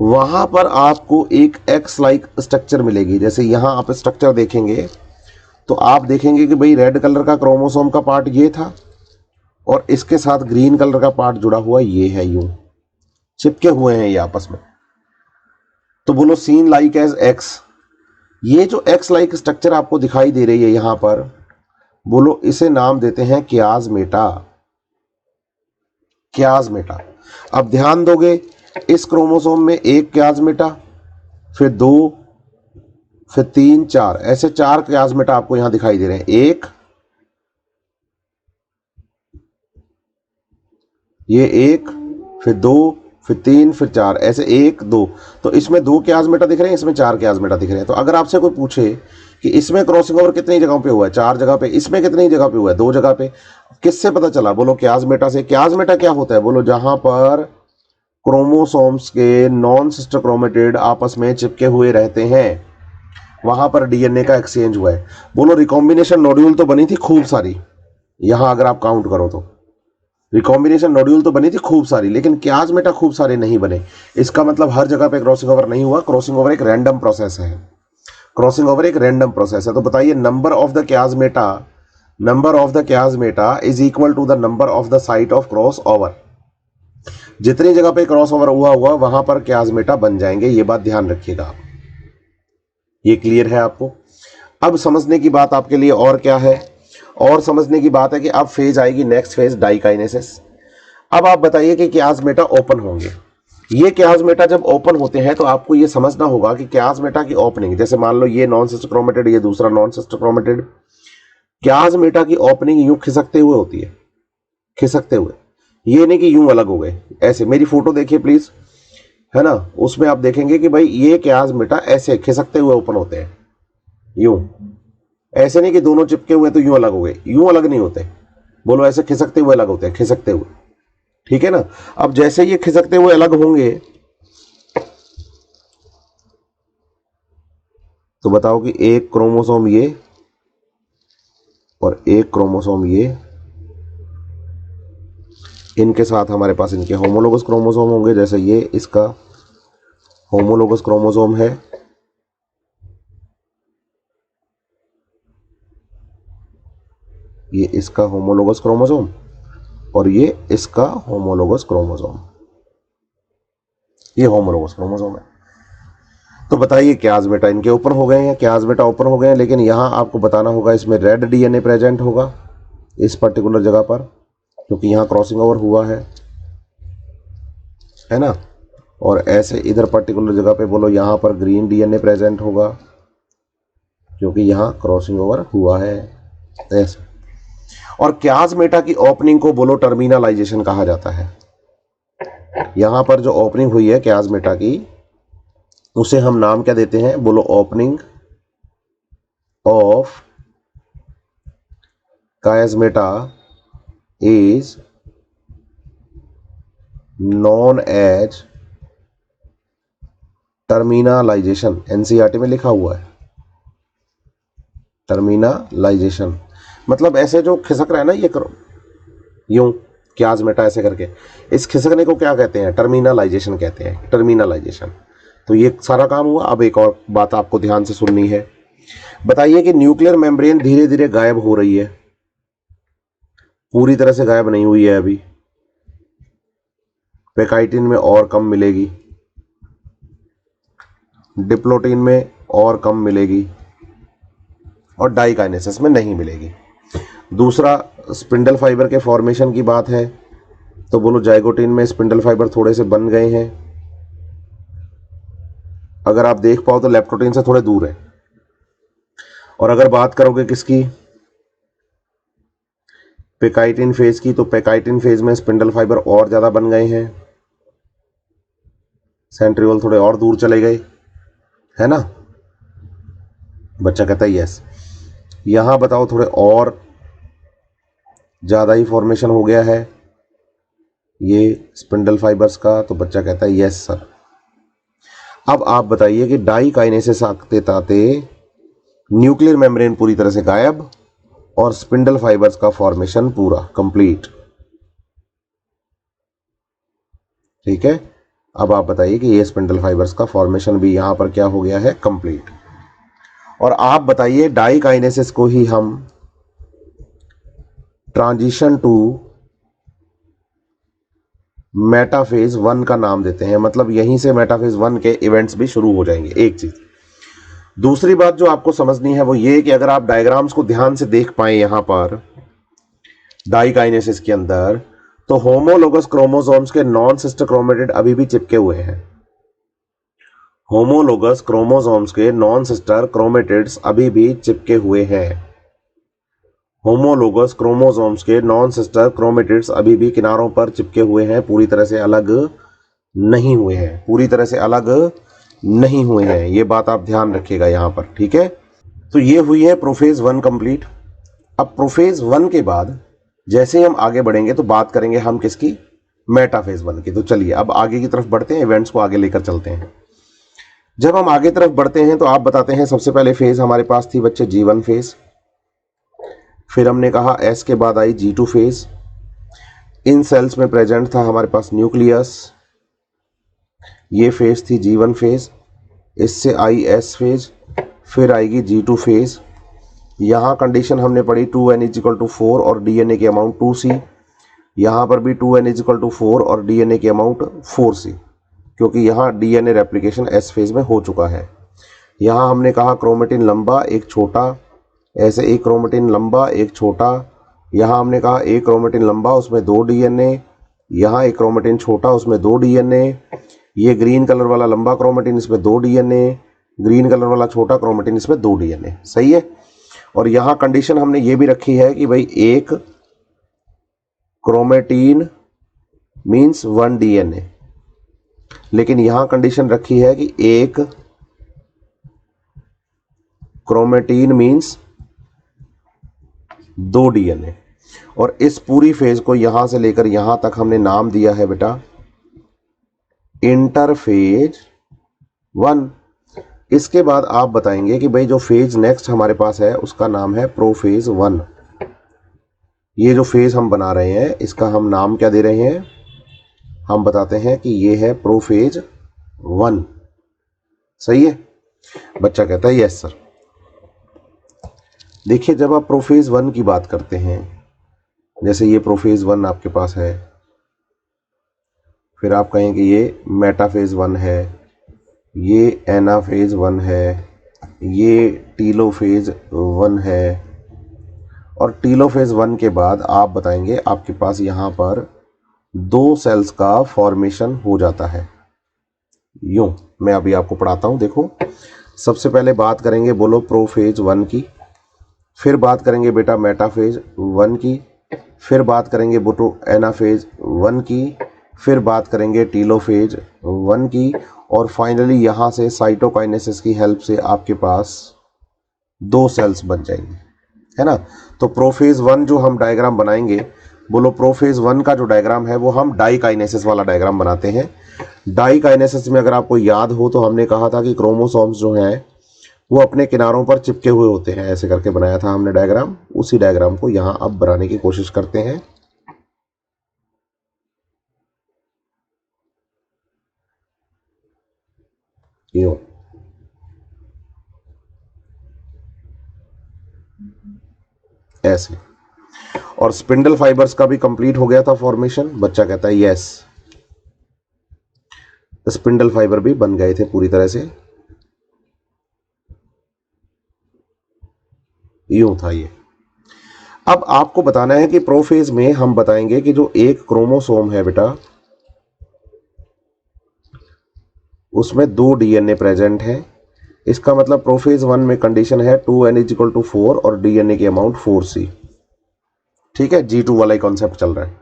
वहां पर आपको एक एक्स लाइक स्ट्रक्चर मिलेगी। जैसे यहां आप स्ट्रक्चर देखेंगे तो आप देखेंगे कि भाई रेड कलर का क्रोमोसोम का पार्ट ये था और इसके साथ ग्रीन कलर का पार्ट जुड़ा हुआ ये है, यूं चिपके हुए हैं ये आपस में। तो बोलो सीन लाइक एज एक्स, ये जो एक्स लाइक स्ट्रक्चर आपको दिखाई दे रही है यहां पर, बोलो इसे नाम देते हैं क्याजमेटा, क्याजमेटा। अब ध्यान दोगे इस क्रोमोसोम में एक क्याजमेटा, फिर दो, फिर तीन, चार, ऐसे चार क्याजमेटा आपको यहां दिखाई दे रहे हैं। एक, ये एक, फिर दो, फिर तीन, फिर चार, ऐसे एक दो। तो इसमें दो क्याजमेटा दिख रहे हैं, इसमें चार क्याजमेटा दिख रहे हैं। तो अगर आपसे कोई पूछे कि इसमें क्रॉसिंग ओवर कितनी जगहों पे हुआ है, चार जगह पे, इसमें कितनी जगह पे हुआ है, दो जगह पे, किससे पता चला, बोलो क्याजमेटा से। क्याजमेटा क्या होता है, बोलो जहां पर क्रोमोसोम्स के नॉन सिस्टर क्रोमेटिड आपस में चिपके हुए रहते हैं वहां पर डीएनए का एक्सचेंज हुआ है। बोलो रिकॉम्बिनेशन नोड्यूल तो बनी थी खूब सारी, यहां अगर आप काउंट करो तो रिकॉम्बिनेशन नोड्यूल तो बनी थी खूब सारी, लेकिन क्याजमेटा खूब सारे नहीं बने। इसका मतलब हर जगह पे क्रॉसिंग ओवर नहीं हुआ। क्रॉसिंग ओवर एक रैंडम प्रोसेस है, क्रॉसिंग ओवर एक रैंडम प्रोसेस है। तो बताइए number of the chiasmata, number of the chiasmata is equal to the number of the site of cross over. जितनी जगह पे क्रॉस ओवर हुआ हुआ वहां पर क्याजमेटा बन जाएंगे, ये बात ध्यान रखिएगा आप। ये क्लियर है आपको। अब समझने की बात आपके लिए और क्या है, और समझने की बात है कि अब फेज आएगी नेक्स्ट फेज, डाइकाइनेसिस। अब आप बताइए कि क्याजमेटा ओपन होंगे। ये क्याजमेटा जब ओपन होते हैं तो आपको ये समझना होगा कि क्याजमेटा की ओपनिंग, जैसे मान लो ये नॉन सिस्टर क्रोमेटिड, ये दूसरा नॉन सिस्टर क्रोमेटिड, क्याजमेटा की ओपनिंग यूं खिसकते हुए होती है, खिसकते हुए, ये नहीं कि यूं अलग हो गए। ऐसे मेरी फोटो देखिए प्लीज, है ना, उसमें आप देखेंगे कि भाई ये क्याजमेटा ऐसे खिसकते हुए ओपन होते हैं, यूं, ऐसे नहीं कि दोनों चिपके हुए तो यूं अलग हो गए, यूं अलग नहीं होते, बोलो ऐसे खिसकते हुए अलग होते हैं, खिसकते हुए, ठीक है ना। अब जैसे ये खिसकते हुए अलग होंगे तो बताओ कि एक क्रोमोसोम ये और एक क्रोमोसोम ये, इनके साथ हमारे पास इनके होमोलोगस क्रोमोसोम होंगे। जैसे ये इसका होमोलोगस क्रोमोसोम है, ये इसका होमोलोगस क्रोमोसोम और ये इसका होमोलोगस क्रोमोसोम, ये होमोलोगस क्रोमोसोम है। तो बताइए क्याज बेटा इनके ऊपर हो गए हैं, क्याज बेटा ऊपर हो गए हैं, लेकिन यहां आपको बताना होगा इसमें रेड डीएनए प्रेजेंट होगा इस पर्टिकुलर जगह पर, क्योंकि यहां क्रॉसिंग ओवर हुआ है ना। और ऐसे इधर पर्टिकुलर जगह पे बोलो यहां पर ग्रीन डीएनए प्रेजेंट होगा, क्योंकि यहां क्रॉसिंग ओवर हुआ है ऐसे। और क्याज मेटा की ओपनिंग को बोलो टर्मिनलाइजेशन कहा जाता है। यहां पर जो ओपनिंग हुई है क्याज मेटा की, उसे हम नाम क्या देते हैं, बोलो opening of chiasmata is known as terminalisation. NCERT में लिखा हुआ है टर्मिनलाइजेशन, मतलब ऐसे जो खिसक रहा है ना ये करो यूं क्याजमेटा ऐसे करके, इस खिसकने को क्या कहते हैं, टर्मिनलाइजेशन कहते हैं, टर्मिनलाइजेशन। तो ये सारा काम हुआ। अब एक और बात आपको ध्यान से सुननी है। बताइए कि न्यूक्लियर मेम्ब्रेन धीरे धीरे गायब हो रही है, पूरी तरह से गायब नहीं हुई है अभी, पेकाइटिन में और कम मिलेगी, डिप्लोटिन में और कम मिलेगी और डाइकाइनेसिस में नहीं मिलेगी। दूसरा स्पिंडल फाइबर के फॉर्मेशन की बात है, तो बोलो जाइगोटिन में स्पिंडल फाइबर थोड़े से बन गए हैं, अगर आप देख पाओ तो लेप्टोटिन से थोड़े दूर है। और अगर बात करोगे किसकी, पेकाइटिन फेज की, तो पेकाइटिन फेज में स्पिंडल फाइबर और ज्यादा बन गए हैं, सेंट्रियोल थोड़े और दूर चले गए, है ना। बच्चा कहता है यस। यहां बताओ थोड़े और ज्यादा ही फॉर्मेशन हो गया है ये स्पिंडल फाइबर्स का, तो बच्चा कहता है यस सर। अब आप बताइए कि डाइकाइनेसिस आते ताते न्यूक्लियर मेम्ब्रेन पूरी तरह से गायब और स्पिंडल फाइबर्स का फॉर्मेशन पूरा कंप्लीट। ठीक है, अब आप बताइए कि ये स्पिंडल फाइबर्स का फॉर्मेशन भी यहां पर क्या हो गया है, कंप्लीट। और आप बताइए डाइकाइनेसिस को ही हम ट्रांजिशन टू मेटाफेज 1 का नाम देते हैं, मतलब यहीं से मेटाफेज 1 के इवेंट्स भी शुरू हो जाएंगे। एक चीज। दूसरी बात जो आपको समझनी है वो ये कि अगर आप डायग्राम्स को ध्यान से देख पाए यहां पर डाइकाइनेसिस के अंदर, तो होमोलोगस क्रोमोसोम्स के नॉन सिस्टर क्रोमेटिड अभी भी चिपके हुए हैं। होमोलोगस क्रोमोसोम्स के नॉन सिस्टर क्रोमेटिड्स अभी भी चिपके हुए हैं। होमोलोगस क्रोमोसोम्स के नॉन सिस्टर क्रोमेटिड्स अभी भी किनारों पर चिपके हुए हैं, पूरी तरह से अलग नहीं हुए हैं, पूरी तरह से अलग नहीं हुए हैं। ये बात आप ध्यान रखिएगा यहां पर, ठीक है। तो ये हुई है प्रोफेज 1 कंप्लीट। अब प्रोफेज 1 के बाद जैसे ही हम आगे बढ़ेंगे तो बात करेंगे हम किसकी, मेटाफेज 1 की। तो चलिए अब आगे की तरफ बढ़ते हैं, इवेंट्स को आगे लेकर चलते हैं। जब हम आगे तरफ बढ़ते हैं तो आप बताते हैं, सबसे पहले फेज हमारे पास थी बच्चे G1 फेज, फिर हमने कहा S के बाद आई G2 फेज। इन सेल्स में प्रेजेंट था हमारे पास न्यूक्लियस, ये फेज थी G1 फेज, इससे आई S फेज, फिर आएगी G2 फेज। यहां कंडीशन हमने पढ़ी 2n = 4 और डीएनए की अमाउंट 2c। यहां पर भी 2n = 4 और डीएनए की अमाउंट 4c, क्योंकि यहां डीएनए रेप्लिकेशन S फेज में हो चुका है। यहां हमने कहा क्रोमेटिन लंबा एक छोटा, ऐसे एक क्रोमेटिन लंबा एक छोटा, यहां हमने कहा एक क्रोमेटिन लंबा उसमें 2 डीएनए, यहां एक क्रोमेटिन छोटा उसमें 2 डीएनए, ये ग्रीन कलर वाला लंबा क्रोमेटिन इसमें 2 डीएनए, ग्रीन कलर वाला छोटा क्रोमेटिन इसमें 2 डीएनए, सही है। और यहां कंडीशन हमने ये भी रखी है कि भाई एक क्रोमेटिन मींस 1 डीएनए, लेकिन यहां कंडीशन रखी है कि एक क्रोमेटिन मींस 2 डीएनए। और इस पूरी फेज को यहां से लेकर यहां तक हमने नाम दिया है बेटा इंटरफेज 1। इसके बाद आप बताएंगे कि भाई जो फेज नेक्स्ट हमारे पास है उसका नाम है प्रोफेज 1। ये जो फेज हम बना रहे हैं इसका हम नाम क्या दे रहे हैं, हम बताते हैं कि ये है प्रोफेज 1। सही है? बच्चा कहता है यस सर। देखिए जब आप प्रोफेज 1 की बात करते हैं, जैसे ये प्रोफेज 1 आपके पास है, फिर आप कहें कि ये मेटाफेज 1 है, ये एनाफेज 1 है, ये टीलोफेज 1 है, और टीलोफेज 1 के बाद आप बताएंगे आपके पास यहाँ पर 2 सेल्स का फॉर्मेशन हो जाता है। यूं मैं अभी आपको पढ़ाता हूँ। देखो सबसे पहले बात करेंगे बोलो प्रोफेज 1 की, फिर बात करेंगे बेटा मेटाफेज 1 की, फिर बात करेंगे बोटो एनाफेज 1 की, फिर बात करेंगे टीलोफेज 1 की, और फाइनली यहाँ से साइटोकाइनेसिस की हेल्प से आपके पास 2 सेल्स बन जाएंगे, है ना। तो प्रोफेज 1 जो हम डायग्राम बनाएंगे, बोलो प्रोफेज 1 का जो डायग्राम है वो हम डाइकाइनेसिस वाला डायग्राम बनाते हैं। डाइकाइनेसिस में अगर आपको याद हो तो हमने कहा था कि क्रोमोसोम्स जो हैं वो अपने किनारों पर चिपके हुए होते हैं, ऐसे करके बनाया था हमने डायग्राम। उसी डायग्राम को यहाँ अब बनाने की कोशिश करते हैं। यूं ऐसे, और स्पिंडल फाइबर्स का भी कंप्लीट हो गया था फॉर्मेशन। बच्चा कहता है यस, स्पिंडल फाइबर भी बन गए थे पूरी तरह से। यूं था ये। अब आपको बताना है कि प्रोफेज में हम बताएंगे कि जो एक क्रोमोसोम है बेटा उसमें 2 डीएनए प्रेजेंट है। इसका मतलब प्रोफेज 1 में कंडीशन है 2n = 4 और डीएनए की अमाउंट 4c। ठीक है, G2 वाला ही कॉन्सेप्ट चल रहा है।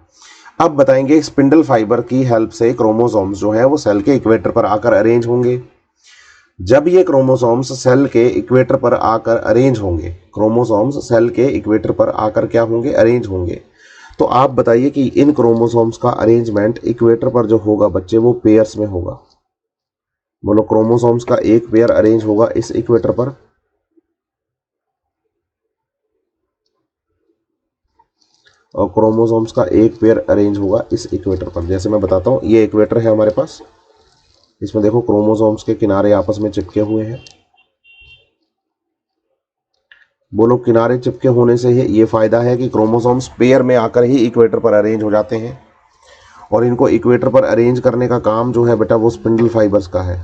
अब बताएंगे स्पिंडल फाइबर की हेल्प से क्रोमोसोम्स जो है वो सेल के इक्वेटर पर आकर अरेंज होंगे। जब ये क्रोमोसोम्स सेल के इक्वेटर पर आकर अरेंज होंगे, क्रोमोसोम्स सेल के इक्वेटर पर आकर क्या होंगे, अरेंज होंगे, तो आप बताइए कि इन क्रोमोसोम्स का अरेंजमेंट इक्वेटर पर जो होगा बच्चे वो पेयर्स में होगा। बोलो क्रोमोसोम्स का एक पेयर अरेंज होगा इस इक्वेटर पर, और क्रोमोसोम्स का एक पेयर अरेंज होगा इस इक्वेटर पर। जैसे मैं बताता हूँ, ये इक्वेटर है हमारे पास, इसमें देखो क्रोमोसोम्स के किनारे आपस में चिपके हुए हैं। बोलो किनारे चिपके होने से ये फायदा है कि क्रोमोसोम्स पेयर में आकर ही इक्वेटर पर अरेंज हो जाते हैं, और इनको इक्वेटर पर अरेंज करने का काम जो है बेटा वो स्पिंडल फाइबर्स का है।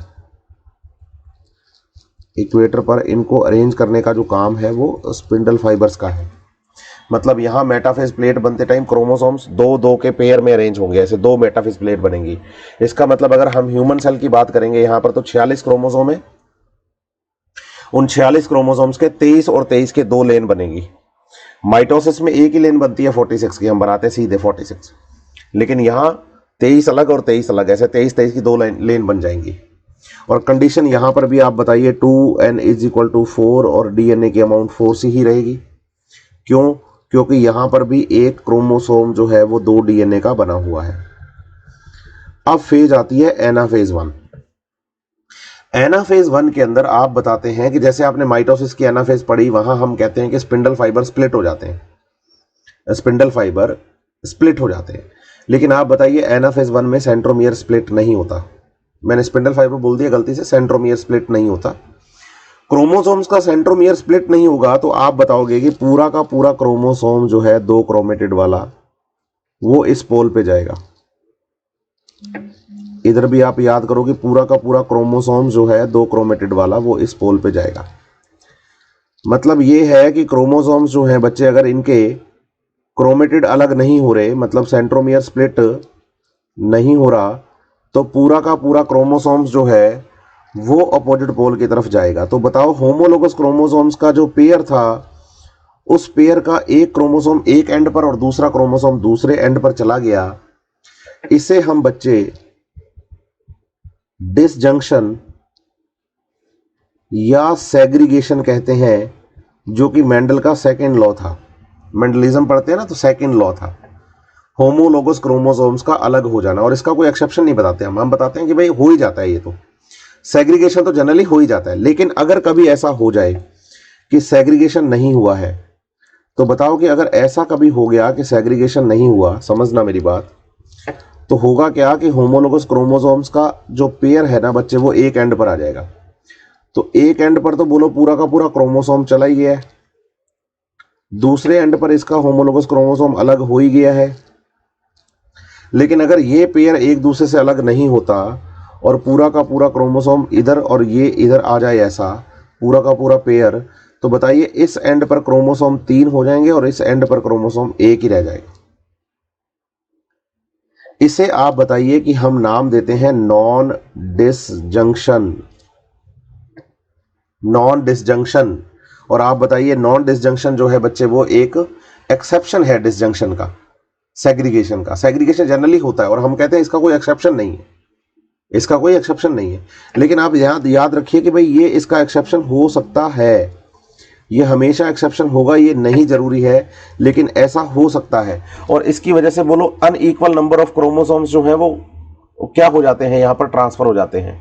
इक्वेटर पर इनको अरेंज करने का जो काम है वो स्पिंडल फाइबर्स का है। मतलब यहाँ मेटाफेज प्लेट बनते टाइम क्रोमोसोम्स 2-2 के पेयर में अरेंज होंगे, ऐसे 2 मेटाफेज प्लेट बनेंगी। इसका मतलब अगर हम ह्यूमन सेल की बात करेंगे यहाँ पर तो 46 क्रोमोसोम है, उन 46 क्रोमोसोम्स के 23 और 23 के 2 लेन बनेगी। माइटोसिस में एक ही लेन बनती है 46 की, हम बनाते हैं सीधे 46, लेकिन यहाँ 23 अलग और 23 अलग, ऐसे 23-23 की 2 लेन बन जाएंगी। और कंडीशन यहाँ पर भी आप बताइए 2n = 4 और डीएनए की अमाउंट 4c ही रहेगी। क्यों? क्योंकि यहाँ पर भी एक क्रोमोसोम जो है वो 2 डीएनए का बना हुआ है। अब फेज आती है एनाफेज 1। एनाफेज 1 के अंदर आप बताते हैं कि जैसे आपने माइटोसिस की एनाफेज पढ़ी, वहां हम कहते हैं कि स्पिंडल फाइबर स्प्लिट हो जाते हैं, स्पिंडल फाइबर स्प्लिट हो जाते हैं। लेकिन आप बताइए एनाफेज 1 में सेंट्रोमियर स्प्लिट नहीं होता। मैंने स्पिंडल फाइबर बोल दिया गलती से, सेंट्रोमियर स्प्लिट नहीं होता। क्रोमोसोम्स का सेंट्रोमियर स्प्लिट नहीं होगा तो आप बताओगे कि पूरा का पूरा क्रोमोसोम जो है 2 क्रोमेटिड वाला वो इस पोल पे जाएगा। इधर भी आप याद करो कि पूरा का पूरा क्रोमोसोम जो है 2 क्रोमेटिड वाला वो इस पोल पे जाएगा। मतलब ये है कि क्रोमोसोम्स जो हैं बच्चे, अगर इनके क्रोमेटिड अलग नहीं हो रहे, मतलब सेंट्रोमियर स्प्लिट नहीं हो रहा, तो पूरा का पूरा क्रोमोसोम्स जो है वो अपोजिट पोल की तरफ जाएगा। तो बताओ होमोलोगस क्रोमोसोम्स का जो पेयर था, उस पेयर का एक क्रोमोसोम एक एंड पर और दूसरा क्रोमोसोम दूसरे एंड पर चला गया, इसे हम बच्चे डिसजंक्शन या सेग्रीगेशन कहते हैं, जो कि मेंडल का सेकेंड लॉ था। मेंडलिज्म पढ़ते हैं ना, तो सेकेंड लॉ था होमोलोगस क्रोमोसोम्स का अलग हो जाना। और इसका कोई एक्सेप्शन नहीं बताते हम बताते हैं कि भाई हो ही जाता है ये। तो सेग्रीगेशन तो जनरली हो ही जाता है, लेकिन अगर कभी ऐसा हो जाए कि सेग्रीगेशन नहीं हुआ है, तो बताओ कि अगर ऐसा कभी हो गया कि सेग्रीगेशन नहीं हुआ, समझना मेरी बात, तो होगा क्या कि होमोलोगस क्रोमोसोम्स का जो पेयर है ना बच्चे, वो एक एंड पर आ जाएगा। तो एक एंड पर तो बोलो पूरा का पूरा क्रोमोसोम चला ही गया है, दूसरे एंड पर इसका होमोलोगस क्रोमोसोम अलग हो ही गया है। लेकिन अगर ये पेयर एक दूसरे से अलग नहीं होता और पूरा का पूरा क्रोमोसोम इधर और ये इधर आ जाए, ऐसा पूरा का पूरा पेयर, तो बताइए इस एंड पर क्रोमोसोम 3 हो जाएंगे और इस एंड पर क्रोमोसोम 1 ही रह जाएगा। इसे आप बताइए कि हम नाम देते हैं नॉन डिसजंक्शन। Non disjunction. और आप बताइए नॉन डिसजंक्शन जो है बच्चे, वो एक एक्सेप्शन है डिसजंक्शन का, सेग्रीगेशन का। सेग्रीगेशन जनरली होता है और हम कहते हैं इसका कोई एक्सेप्शन नहीं है, इसका कोई एक्सेप्शन नहीं है। लेकिन आप याद रखिए कि भाई ये इसका एक्सेप्शन हो सकता है, ये हमेशा एक्सेप्शन होगा ये नहीं जरूरी है, लेकिन ऐसा हो सकता है। और इसकी वजह से बोलो अनइक्वल नंबर ऑफ क्रोमोसोम्स जो है वो क्या हो जाते हैं, यहां पर ट्रांसफर हो जाते हैं।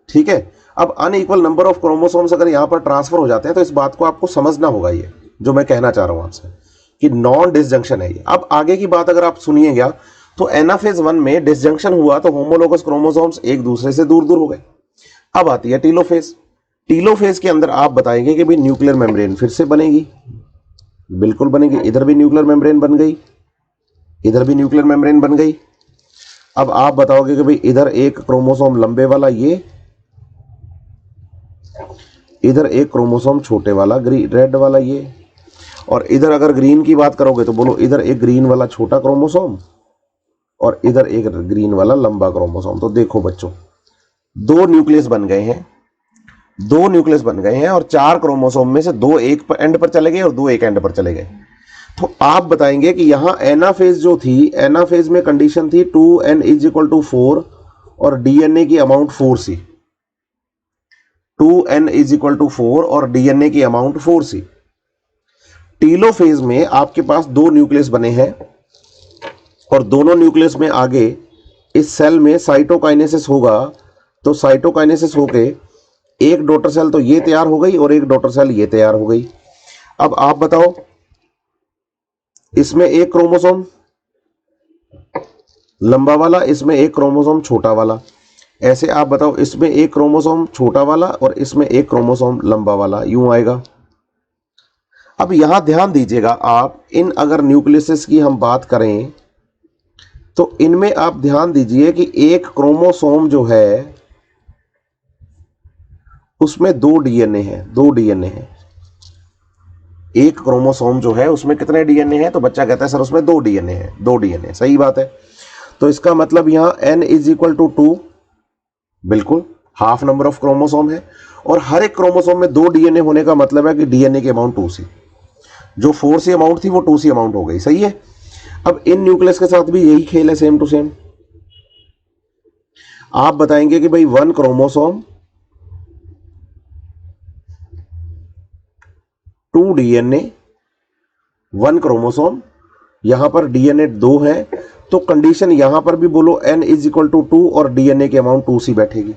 ठीक है, अब अनइक्वल नंबर ऑफ क्रोमोसोम्स अगर यहां पर ट्रांसफर हो जाते हैं तो इस बात को आपको समझना होगा, ये जो मैं कहना चाह रहा हूं आपसे कि नॉन डिसजंक्शन है ये। अब आगे की बात अगर आप सुनिएगा तो एनाफेज 1 में डिसजंक्शन हुआ तो होमोलोगस क्रोमोसोम्स एक दूसरे से दूर दूर हो गए। अब आती है टीलोफेज। टीलोफेज के अंदर आप बताएंगे कि भाई न्यूक्लियर मेम्ब्रेन फिर से बनेगी, बिल्कुल बनेगी। इधर भी न्यूक्लियर मेम्ब्रेन बन गई, इधर भी न्यूक्लियर मेम्ब्रेन बन गई। अब आप बताओगे कि भाई इधर एक क्रोमोसोम लंबे वाला ये, इधर एक क्रोमोसोम छोटे वाला रेड वाला ये, और इधर अगर ग्रीन की बात करोगे तो बोलो इधर एक ग्रीन वाला छोटा क्रोमोसोम और इधर एक ग्रीन वाला लंबा क्रोमोसोम। तो देखो बच्चों, दो न्यूक्लियस बन गए हैं, दो न्यूक्लियस बन गए हैं और 4 क्रोमोसोम में से 2 एक एंड पर चले गए और 2 एक एंड पर चले गए। तो आप बताएंगे कि यहां एनाफेज जो थी, एनाफेज में कंडीशन थी 2n इज इक्वल टू 4 और डीएनए की amount 4c। 2n is equal to 4 और डीएनए की अमाउंट 4c। टीलोफेज में आपके पास 2 न्यूक्लियस बने हैं और दोनों न्यूक्लियस में आगे इस सेल में साइटोकाइनेसिस होगा। तो साइटोकाइनेसिस होके एक डॉटर सेल तो ये तैयार हो गई और एक डॉटर सेल ये तैयार हो गई। अब आप बताओ, इसमें एक क्रोमोसोम लंबा वाला, इसमें एक क्रोमोसोम छोटा वाला। ऐसे आप बताओ, इसमें एक क्रोमोसोम छोटा वाला और इसमें एक क्रोमोसोम लंबा वाला, यूं आएगा। अब यहां ध्यान दीजिएगा आप, इन अगर न्यूक्लियस की हम बात करें तो इनमें आप ध्यान दीजिए कि एक क्रोमोसोम जो है उसमें 2 डीएनए हैं, 2 डीएनए हैं। एक क्रोमोसोम जो है उसमें कितने डीएनए हैं? तो बच्चा कहता है सर उसमें 2 डीएनए हैं, 2 डीएनए। सही बात है। तो इसका मतलब यहां n इज इक्वल टू 2, बिल्कुल हाफ नंबर ऑफ क्रोमोसोम है और हर एक क्रोमोसोम में 2 डीएनए होने का मतलब है कि डीएनए की अमाउंट 2c, जो 4c अमाउंट थी वो 2c अमाउंट हो गई। सही है। अब इन न्यूक्लियस के साथ भी यही खेल है, सेम टू सेम। आप बताएंगे कि भाई 1 क्रोमोसोम 2 डीएनए, 1 क्रोमोसोम, यहां पर डीएनए 2 है, तो कंडीशन यहां पर भी बोलो n इज इक्वल टू 2 और डीएनए की अमाउंट 2c बैठेगी।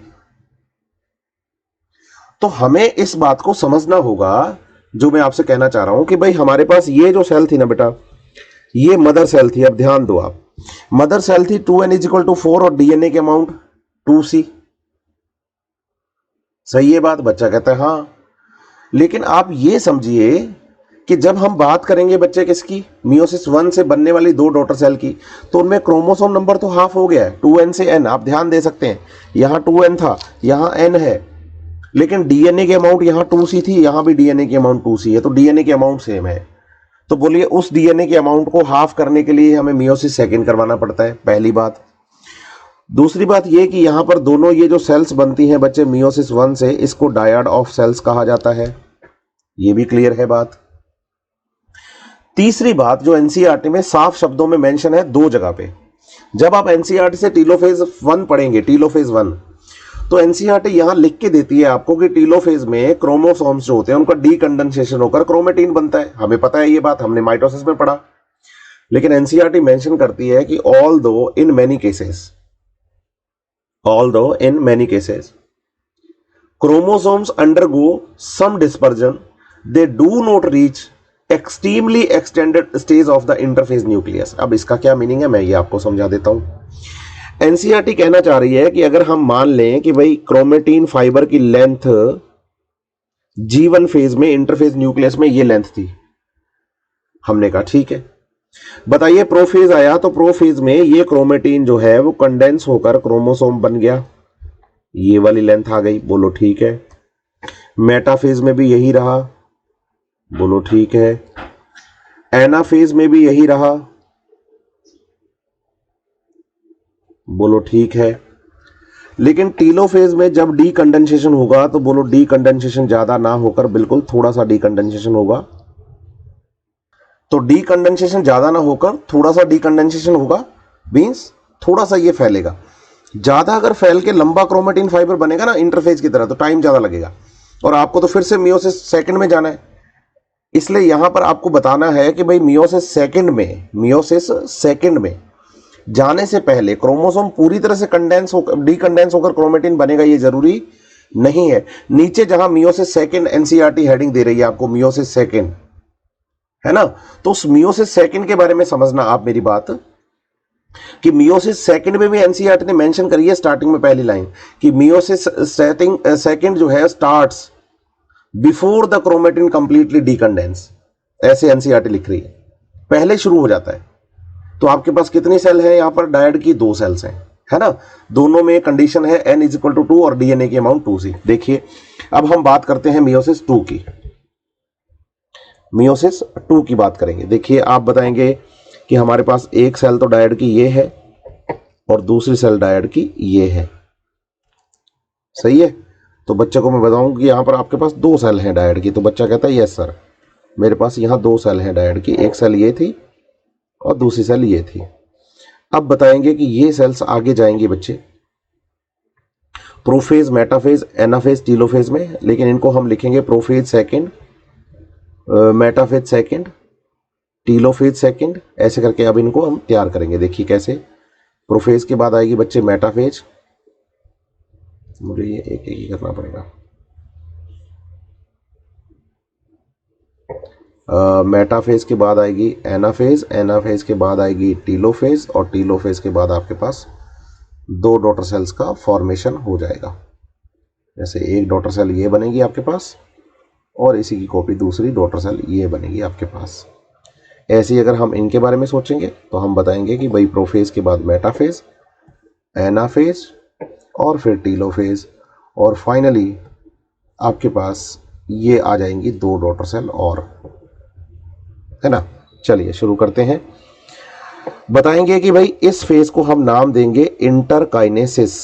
तो हमें इस बात को समझना होगा, जो मैं आपसे कहना चाह रहा हूं कि भाई हमारे पास ये जो सेल थी ना बेटा, ये मदर सेल थी। अब ध्यान दो आप, मदर सेल थी 2n इज इक्वल टू 4 और डीएनए की अमाउंट 2c। सही है बात? बच्चा कहता है हाँ। लेकिन आप ये समझिए कि जब हम बात करेंगे बच्चे किसकी, मियोसिस 1 से बनने वाली 2 डॉटर सेल की, तो उनमें क्रोमोसोम नंबर तो हाफ हो गया है, 2n से n। आप ध्यान दे सकते हैं, यहां 2n था, यहां n है, लेकिन डीएनए की अमाउंट यहां 2c थी, यहां भी डीएनए की अमाउंट 2c है, तो डीएनए की अमाउंट सेम है। तो बोलिए उस डीएनए की अमाउंट को हाफ करने के लिए हमें मियोसिस सेकेंड करवाना पड़ता है, पहली बात। दूसरी बात यह कि यहां पर दोनों ये जो सेल्स बनती हैं बच्चे मियोसिस 1 से, इसको डायड ऑफ सेल्स कहा जाता है। ये भी क्लियर है बात। तीसरी बात जो एनसीईआरटी में साफ शब्दों में मेंशन है 2 जगह पे, जब आप एनसीईआरटी से टीलोफेज 1 पढ़ेंगे, टीलोफेज 1, तो एनसीईआरटी यहां लिख के देती है आपको कि टीलोफेज में क्रोमोसोम्स जो होते हैं उनका डीकंडेंसेशन होकर क्रोमेटिन बनता है। हमें पता है ये बात, हमने माइटोसिस में पढ़ा। लेकिन एनसीईआरटी मेंशन करती है कि although in many cases chromosomes undergo some dispersion, they do not reach extremely extended stage of the interphase nucleus। अब इसका क्या मीनिंग है मैं ये आपको समझा देता हूं। एनसीईआरटी कहना चाह रही है कि अगर हम मान लें कि भाई क्रोमेटिन फाइबर की लेंथ G1 फेज में इंटरफेज न्यूक्लियस में ये लेंथ थी, हमने कहा ठीक है, बताइए प्रोफेज आया तो प्रोफेज में ये क्रोमेटिन जो है वो कंडेंस होकर क्रोमोसोम बन गया, ये वाली लेंथ आ गई, बोलो ठीक है। मेटाफेज में भी यही रहा, बोलो ठीक है। एनाफेज में भी यही रहा, बोलो ठीक है। लेकिन टीलोफेज में जब डी कंडेंसेशन होगा तो बोलो डी कंडेंसेशन ज्यादा ना होकर बिल्कुल थोड़ा सा डी कंडेंसेशन होगा। तो डी कंडेंसेशन ज्यादा ना होकर थोड़ा सा डी कंडेंसेशन होगा, मींस थोड़ा सा ये फैलेगा। ज्यादा अगर फैल के लंबा क्रोमेटिन फाइबर बनेगा ना इंटरफेज की तरह तो टाइम ज्यादा लगेगा और आपको तो फिर से मियोसिस सेकंड में जाना है। इसलिए यहां पर आपको बताना है कि भाई मियोसिस सेकंड में जाने से पहले क्रोमोसोम पूरी तरह से कंडेंस होकर डीकंडेंस होकर क्रोमेटिन बनेगा ये जरूरी नहीं है। नीचे जहां मियोसिस सेकंड एनसीईआरटी हेडिंग दे रही है आपको मियोसिस सेकंड, है ना, तो उस मियोसिस सेकंड के बारे में समझना आप मेरी बात कि मियोसिस सेकंड में भी एनसीईआरटी ने मेंशन करी है स्टार्टिंग में पहली लाइन कि मियोसिस सेकंड जो है starts before the chromatin completely decondense, ऐसे एनसीईआरटी लिख रही है, पहले शुरू हो जाता है। तो आपके पास कितनी सेल है यहां पर, डायड की 2 सेल्स हैं, है ना, दोनों में कंडीशन है n = 2 और डीएनए की अमाउंट 2c। देखिए अब हम बात करते हैं मियोसिस 2 की, मियोसिस 2 की बात करेंगे। देखिए आप बताएंगे कि हमारे पास एक सेल तो डायड की ये है और दूसरी सेल डायड की ये है, सही है। तो बच्चे को मैं बताऊं कि यहां पर आपके पास 2 सेल हैं डायड की, तो बच्चा कहता है यस सर मेरे पास यहां 2 सेल हैं डायड की, एक सेल ये थी और दूसरी सेल ये थी। अब बताएंगे कि ये सेल्स आगे जाएंगे बच्चे प्रोफेज, मेटाफेज, एनाफेज, टीलोफेज में, लेकिन इनको हम लिखेंगे prophase second, metaphase second, telophase second, ऐसे करके अब इनको हम तैयार करेंगे। देखिए कैसे, प्रोफेज के बाद आएगी बच्चे मेटाफेज, मुझे ये एक एक ही करना पड़ेगा, मेटाफेज के बाद आएगी एनाफेज, एनाफेज के बाद आएगी टीलोफेज और टीलोफेज के बाद आपके पास 2 डॉटर सेल्स का फॉर्मेशन हो जाएगा। जैसे एक डॉटर सेल ये बनेगी आपके पास और इसी की कॉपी दूसरी डॉटर सेल ये बनेगी आपके पास। ऐसे ही अगर हम इनके बारे में सोचेंगे तो हम बताएंगे कि भाई प्रोफेज के बाद मेटाफेज, एनाफेज और फिर टीलोफेज और फाइनली आपके पास ये आ जाएंगी 2 डॉटर सेल और, है ना। चलिए शुरू करते हैं। बताएंगे कि भाई इस फेज को हम नाम देंगे इंटरकाइनेसिस,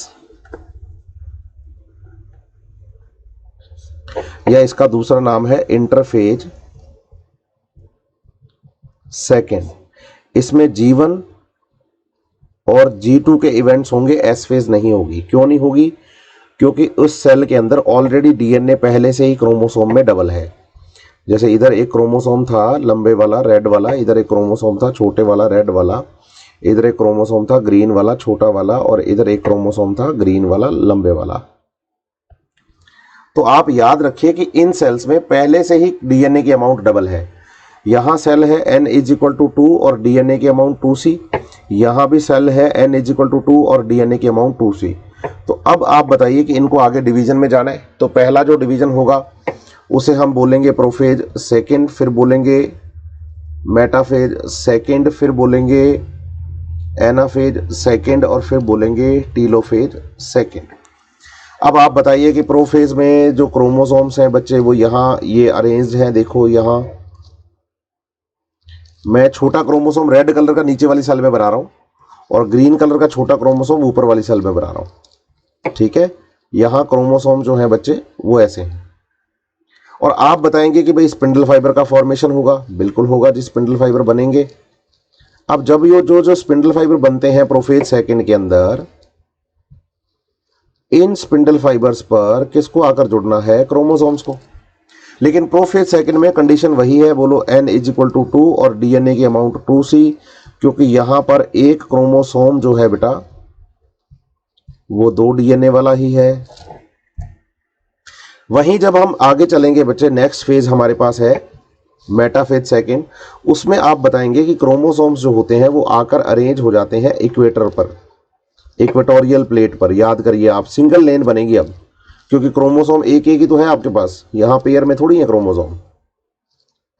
या इसका दूसरा नाम है इंटरफेज सेकेंड। इसमें G1 और G2 के इवेंट्स होंगे, एस फेज नहीं होगी। क्यों नहीं होगी? क्योंकि उस सेल के अंदर ऑलरेडी डीएनए पहले से ही क्रोमोसोम में डबल है। जैसे इधर एक क्रोमोसोम था लंबे वाला रेड वाला, इधर एक क्रोमोसोम था छोटे वाला रेड वाला, इधर एक क्रोमोसोम था ग्रीन वाला छोटा वाला और इधर एक क्रोमोसोम था ग्रीन वाला लंबे वाला। तो आप याद रखिए कि इन सेल्स में पहले से ही डीएनए की अमाउंट डबल है। यहां सेल है n = 2 और डीएनए की अमाउंट 2c, यहां भी सेल है n = 2 और डीएनए की अमाउंट 2c। तो अब आप बताइए कि इनको आगे डिवीजन में जाना है, तो पहला जो डिवीजन होगा उसे हम बोलेंगे प्रोफेज सेकंड, फिर बोलेंगे मेटाफेज सेकंड, फिर बोलेंगे एनाफेज सेकंड और फिर बोलेंगे टीलोफेज सेकंड। अब आप बताइए कि प्रोफेज में जो क्रोमोसोम्स हैं बच्चे वो यहाँ ये अरेंज्ड हैं। देखो यहाँ मैं छोटा क्रोमोसोम रेड कलर का नीचे वाली सेल में बना रहा हूँ और ग्रीन कलर का छोटा क्रोमोसोम ऊपर वाली सेल में बना रहा हूँ, ठीक है। यहाँ क्रोमोसोम जो है बच्चे वो ऐसे हैं। और आप बताएंगे कि भाई स्पिंडल फाइबर का फॉर्मेशन होगा, बिल्कुल होगा जी, स्पिंडल फाइबर बनेंगे। अब जब ये जो स्पिंडल फाइबर बनते हैं प्रोफेज सेकंड के अंदर, इन स्पिंडल फाइबर्स पर किसको आकर जुड़ना है? क्रोमोसोम्स को। लेकिन प्रोफेज सेकंड में कंडीशन वही है, बोलो n = 2 और डीएनए की अमाउंट 2c, क्योंकि यहां पर एक क्रोमोसोम जो है बेटा वो 2 डीएनए वाला ही है वहीं जब हम आगे चलेंगे बच्चे, नेक्स्ट फेज हमारे पास है मेटाफेज सेकंड, उसमें आप बताएंगे कि क्रोमोसोम्स जो होते हैं वो आकर अरेंज हो जाते हैं इक्वेटर पर, इक्वेटोरियल प्लेट पर। याद करिए आप, सिंगल लेन बनेगी अब, क्योंकि क्रोमोसोम एक एक ही तो है आपके पास, यहां पेयर में थोड़ी है क्रोमोसोम,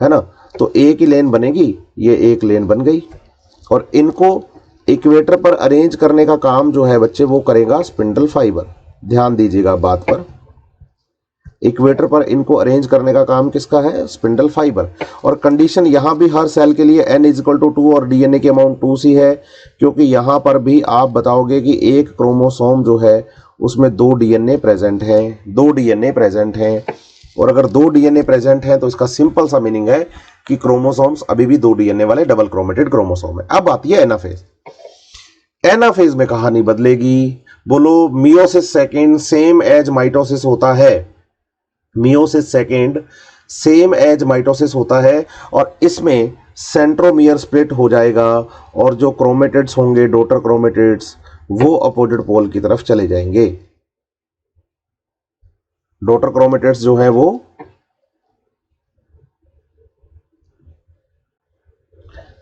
है ना। तो एक ही लेन बनेगी, ये एक लेन बन गई, और इनको इक्वेटर पर अरेंज करने का काम जो है बच्चे वो करेगा स्पिंडल फाइबर। ध्यान दीजिएगा बात पर, इक्वेटर पर इनको अरेंज करने का काम किसका है? Spindle fibre. और कंडीशन यहां भी हर सेल के लिए n इज इक्वल टू 2 और डीएनए की अमाउंट 2c है, क्योंकि यहां पर भी आप बताओगे कि एक क्रोमोसोम जो है उसमें 2 डीएनए प्रेजेंट है, 2 डीएनए प्रेजेंट हैं। और अगर 2 डीएनए प्रेजेंट है तो इसका सिंपल सा मीनिंग है कि क्रोमोसोम्स अभी भी 2 डीएनए वाले डबल क्रोमेटेड क्रोमोसोम है। अब आती है एनाफेज। एनाफेज में कहानी बदलेगी। बोलो, meiosis second same as mitosis होता है, meiosis second same as mitosis होता है, और इसमें सेंट्रोमियर स्प्लिट हो जाएगा, और जो क्रोमेटिड्स होंगे डॉटर क्रोमेटिड्स वो अपोजिट पोल की तरफ चले जाएंगे। डॉटर क्रोमेटिड्स जो है वो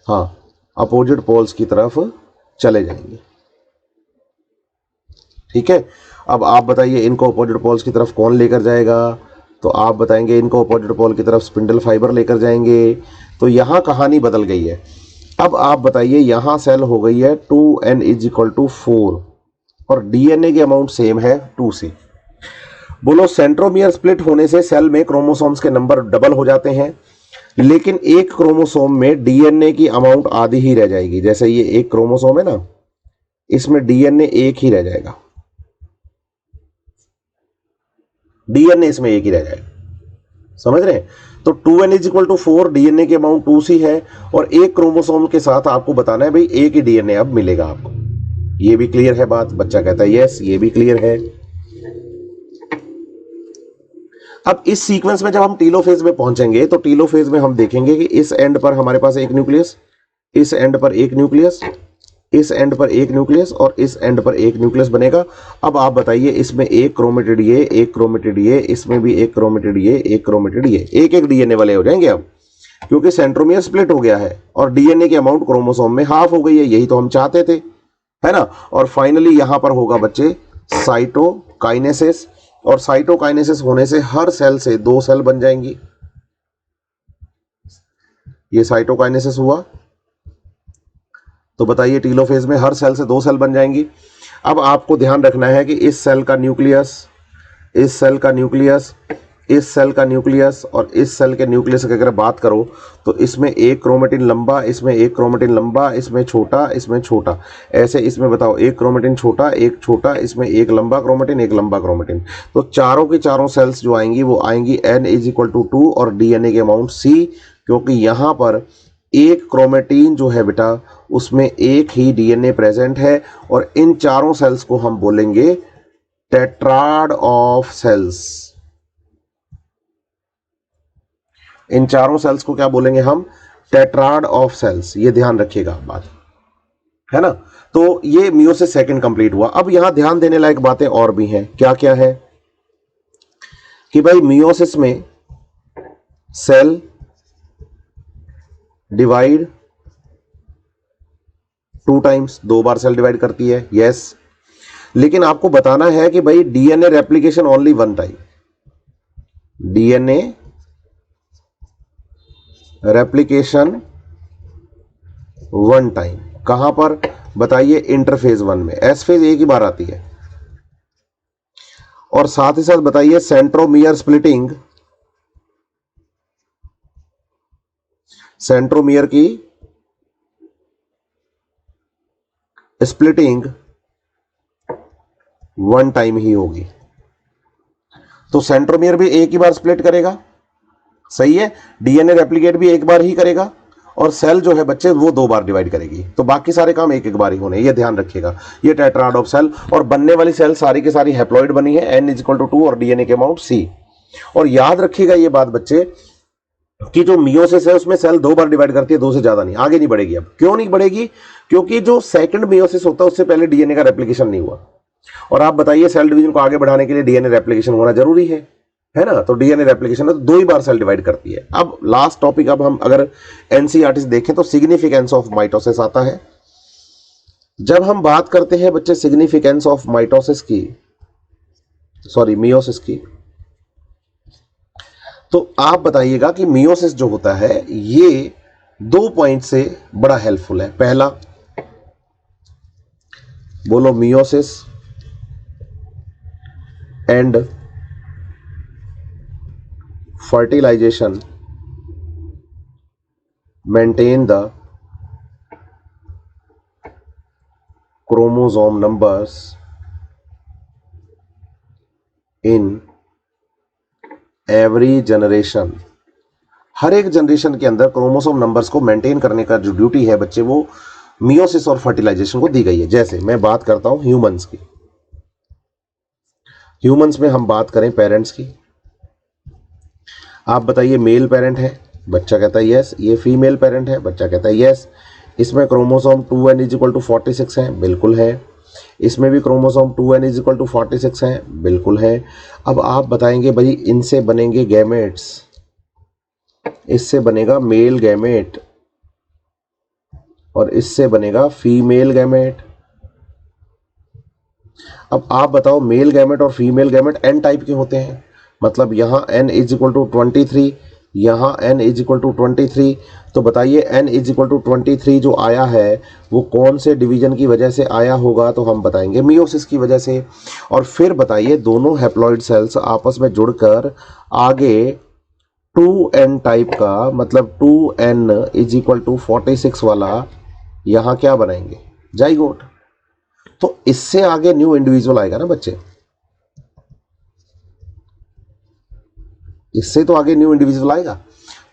हाँ अपोजिट पोल्स की तरफ चले जाएंगे। ठीक है, अब आप बताइए इनको अपोजिट पोल्स की तरफ कौन लेकर जाएगा? तो आप बताएंगे इनको अपोजिट पोल की तरफ स्पिंडल फाइबर लेकर जाएंगे। तो यहां कहानी बदल गई है। अब आप बताइए, यहां सेल हो गई है 2n इज इक्वल टू 4 और डीएनए की अमाउंट सेम है 2c। बोलो, सेंट्रोमियर स्प्लिट होने से सेल में क्रोमोसोम्स के नंबर डबल हो जाते हैं, लेकिन एक क्रोमोसोम में डीएनए की अमाउंट आधी ही रह जाएगी। जैसे ये एक क्रोमोसोम है ना, इसमें डीएनए एक ही रह जाएगा, डीएनए इसमें एक ही रह जाएगा। समझ रहे हैं? तो 2n is equal to 4, DNA की अमाउंट 2c है, और एक क्रोमोसोम के साथ आपको बताना है भाई एक ही डीएनए अब मिलेगा आपको। ये भी क्लियर है बात? बच्चा कहता है यस, ये भी क्लियर है। अब इस सीक्वेंस में जब हम टीलोफेज में पहुंचेंगे तो टीलोफेज में हम देखेंगे कि इस एंड पर हमारे पास एक न्यूक्लियस, इस एंड पर एक न्यूक्लियस, इस एंड पर एक न्यूक्लियस, और इस एंड पर एक न्यूक्लियस बनेगा। अब आप बताइए, इसमें एक क्रोमेटिड ये, एक क्रोमेटिड ये, इसमें भी एक क्रोमेटिड ये, एक क्रोमेटिड ये, एक एक डीएनए वाले हो जाएंगे अब, क्योंकि सेंट्रोमियर स्प्लिट हो गया है और डीएनए की अमाउंट क्रोमोसोम में हाफ हो गई है। यही तो हम चाहते थे, है ना। और फाइनली यहां पर होगा बच्चे साइटोकाइनेसिस, और साइटोकाइनेसिस होने से हर सेल से 2 सेल बन जाएंगी। ये साइटोकाइनेसिस हुआ, तो बताइए टीलोफेज में हर सेल से 2 सेल बन जाएंगी। अब आपको ध्यान रखना है कि इस सेल का न्यूक्लियस, इस सेल का न्यूक्लियस, इस सेल का न्यूक्लियस और इस सेल के न्यूक्लियस की अगर बात करो तो इसमें एक क्रोमेटिन लंबा, इसमें एक क्रोमेटिन लंबा, इसमें छोटा, इसमें छोटा, ऐसे इसमें बताओ एक क्रोमेटिन छोटा, एक छोटा, इसमें एक लंबा क्रोमेटिन, एक लंबा क्रोमेटिन। तो चारों की चारों सेल्स जो आएंगी वो आएंगी n इज इक्वल टू 2 और डीएनए की अमाउंट c, क्योंकि यहां पर एक क्रोमेटिन जो है बेटा उसमें एक ही डीएनए प्रेजेंट है, और इन चारों सेल्स को हम बोलेंगे टेट्राड ऑफ सेल्स। इन चारों सेल्स को क्या बोलेंगे हम? Tetrad of cells. ये ध्यान रखिएगा बात, है ना। तो ये मियोसिस सेकंड कंप्लीट हुआ। अब यहां ध्यान देने लायक बातें और भी हैं। क्या क्या है कि भाई मियोसिस में सेल डिवाइड 2 टाइम्स, 2 बार सेल डिवाइड करती है, यस। लेकिन आपको बताना है कि भाई DNA replication only 1 time, DNA replication 1 time. कहां पर बताइए? इंटरफेज 1 में। एस फेज एक ही बार आती है। और साथ ही साथ बताइए सेंट्रोमियर स्प्लिटिंग, सेंट्रोमियर की स्प्लिटिंग 1 टाइम ही होगी। तो सेंट्रोमियर भी एक ही बार स्प्लिट करेगा, सही है। डीएनए रेप्लिकेट भी एक बार ही करेगा, और सेल जो है बच्चे वो 2 बार डिवाइड करेगी। तो बाकी सारे काम एक एक बार ही होने, ये ध्यान रखिएगा। ये टेट्राड ऑफ सेल, और बनने वाली सेल सारी की सारी हैप्लॉइड बनी है, n इज इक्वल टू 2 और डीएनए के अमाउंट c। और याद रखिएगा ये बात बच्चे कि जो मियोसिस है उसमें सेल 2 बार डिवाइड करती है, 2 से ज्यादा नहीं, आगे नहीं बढ़ेगी। अब क्यों नहीं बढ़ेगी? क्योंकि जो सेकंड मियोसिस होता है उससे पहले डीएनए का रेप्लिकेशन नहीं हुआ। और आप बताइए सेल डिवीजन को आगे बढ़ाने के लिए डीएनए रेप्लिकेशन होना जरूरी है, है ना। तो डीएनए रेप्लिकेशन है तो 2 ही बार सेल डिवाइड करती है। अब लास्ट टॉपिक, अब हम अगर एनसीईआरटी से देखें तो सिग्निफिकेंस ऑफ माइटोसिस आता है। जब हम बात करते हैं बच्चे सिग्निफिकेंस ऑफ माइटोसिस की, सॉरी मियोसिस की, तो आप बताइएगा कि मियोसिस जो होता है ये 2 पॉइंट से बड़ा हेल्पफुल है। पहला, बोलो meiosis and fertilisation maintain the chromosome numbers in every generation. हर एक जनरेशन के अंदर क्रोमोसोम नंबर्स को मेंटेन करने का जो ड्यूटी है बच्चे, वो मियोसिस और फर्टिलाइजेशन को दी गई है। जैसे मैं बात करता हूं ह्यूमंस की, ह्यूमंस में हम बात करें पेरेंट्स की, आप बताइए मेल पेरेंट है, बच्चा कहता है यस। ये फीमेल पेरेंट है, बच्चा कहता है यस। इसमें क्रोमोसोम 2n इक्वल टू 46 है, बिल्कुल है। इसमें भी क्रोमोसोम 2n इक्वल टू 46 है, बिल्कुल है। अब आप बताएंगे भाई इनसे बनेंगे गैमेट्स, इससे बनेगा मेल गैमेट और इससे बनेगा फीमेल गैमेट। अब आप बताओ मेल गैमेट और फीमेल गैमेट n टाइप के होते हैं, मतलब यहां n इज इक्वल टू 23, यहां n इज इक्वल टू 23। तो बताइए n इज इक्वल टू 23 जो आया है वो कौन से डिवीजन की वजह से आया होगा, तो हम बताएंगे मियोसिस की वजह से। और फिर बताइए दोनों हैप्लॉइड सेल्स आपस में जुड़कर आगे 2n टाइप का, मतलब 2n इज इक्वल टू 46 वाला यहां क्या बनाएंगे, जाइगोट। तो इससे आगे न्यू इंडिविजुअल आएगा ना बच्चे, इससे तो आगे न्यू इंडिविजुअल आएगा,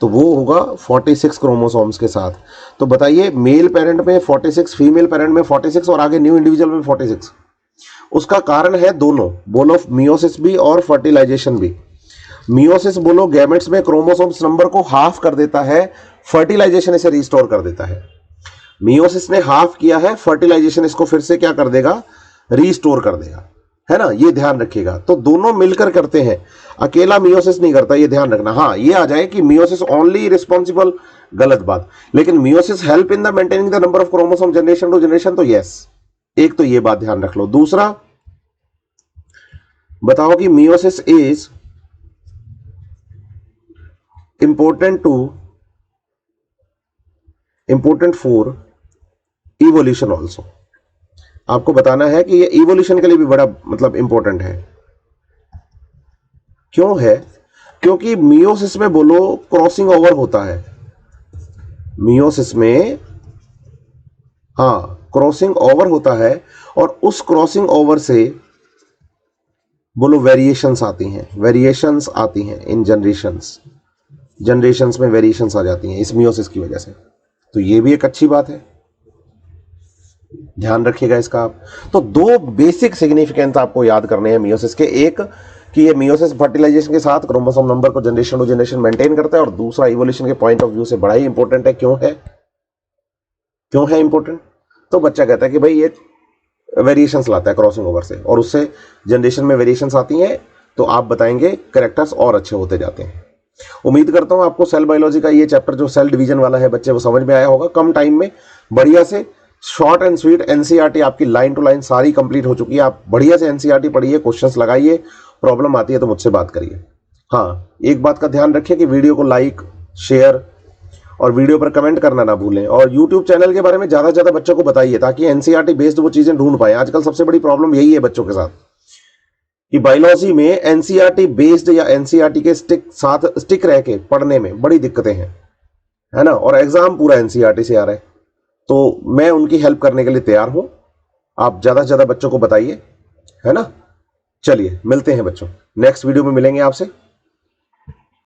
तो वो होगा 46 क्रोमोसोम्स के साथ। तो बताइए मेल पेरेंट में 46, फीमेल पेरेंट में 46 और आगे न्यू इंडिविजुअल में 46। उसका कारण है दोनों, बोलो मियोसिस भी और फर्टिलाइजेशन भी। मियोसिस बोलो गैमेट्स में क्रोमोसोम्स नंबर को हाफ कर देता है, फर्टिलाइजेशन इसे रिस्टोर कर देता है। मियोसिस ने हाफ किया है, फर्टिलाइजेशन इसको फिर से क्या कर देगा, रिस्टोर कर देगा, है ना। ये ध्यान रखिएगा। तो दोनों मिलकर करते हैं, अकेला मियोसिस नहीं करता, ये ध्यान रखना। हाँ, ये आ जाए कि मियोसिस ओनली रिस्पॉन्सिबल, गलत बात। लेकिन meiosis help in the maintaining the number of chromosome generation to generation, तो यस, एक तो ये बात ध्यान रख लो। दूसरा बताओ कि meiosis is important for evolution also. आपको बताना है कि ये इवोल्यूशन के लिए भी बड़ा मतलब इंपॉर्टेंट है। क्यों है, क्योंकि मियोसिस में बोलो क्रॉसिंग ओवर होता है, मियोसिस में हाँ क्रॉसिंग ओवर होता है, और उस क्रॉसिंग ओवर से बोलो वेरिएशंस आती हैं, वेरिएशंस आती हैं इन जनरेशंस में वेरिएशंस आ जाती हैं इस मियोसिस की वजह से। तो ये भी एक अच्छी बात है, ध्यान रखिएगा इसका आप। तो 2 बेसिक सिग्निफिकेंस आपको याद करने हैं मियोसिस के, एक कि ये मियोसिस फर्टिलाइजेशन के साथ क्रोमोसोम नंबर को जनरेशन टू जनरेशन मेंटेन करता है, और दूसरा इवोल्यूशन के पॉइंट ऑफ व्यू से बड़ा ही इंपॉर्टेंट है। क्यों है इंपॉर्टेंट, तो बच्चा कहता है कि भाई ये वेरिएशंस लाता है क्रॉसिंग ओवर से, और उससे जनरेशन में वेरिएशंस आती हैं, तो आप बताएंगे कैरेक्टर्स और अच्छे होते जाते हैं। उम्मीद करता हूं आपको सेल बायोलॉजी का ये चैप्टर जो सेल डिवीजन वाला है बच्चे, वो समझ में आया होगा। कम टाइम में बढ़िया से शॉर्ट एंड स्वीट एनसीईआरटी आपकी लाइन टू लाइन सारी कंप्लीट हो चुकी है। आप बढ़िया से एनसीईआरटी पढ़िए, क्वेश्चंस लगाइए, प्रॉब्लम आती है तो मुझसे बात करिए। हाँ, एक बात का ध्यान रखिए कि वीडियो को लाइक, शेयर और वीडियो पर कमेंट करना ना भूलें, और यूट्यूब चैनल के बारे में ज्यादा से ज्यादा बच्चों को बताइए ताकि एनसीईआरटी बेस्ड वो चीजें ढूंढ पाए। आजकल सबसे बड़ी प्रॉब्लम यही है बच्चों के साथ कि बायोलॉजी में एनसीईआरटी बेस्ड या एनसीईआरटी के स्टिक रह के पढ़ने में बड़ी दिक्कतें हैं, है ना, और एग्जाम पूरा एनसीईआरटी से आ रहा है। तो मैं उनकी हेल्प करने के लिए तैयार हूं, आप ज्यादा से ज्यादा बच्चों को बताइए, है ना। चलिए मिलते हैं बच्चों, नेक्स्ट वीडियो में मिलेंगे आपसे।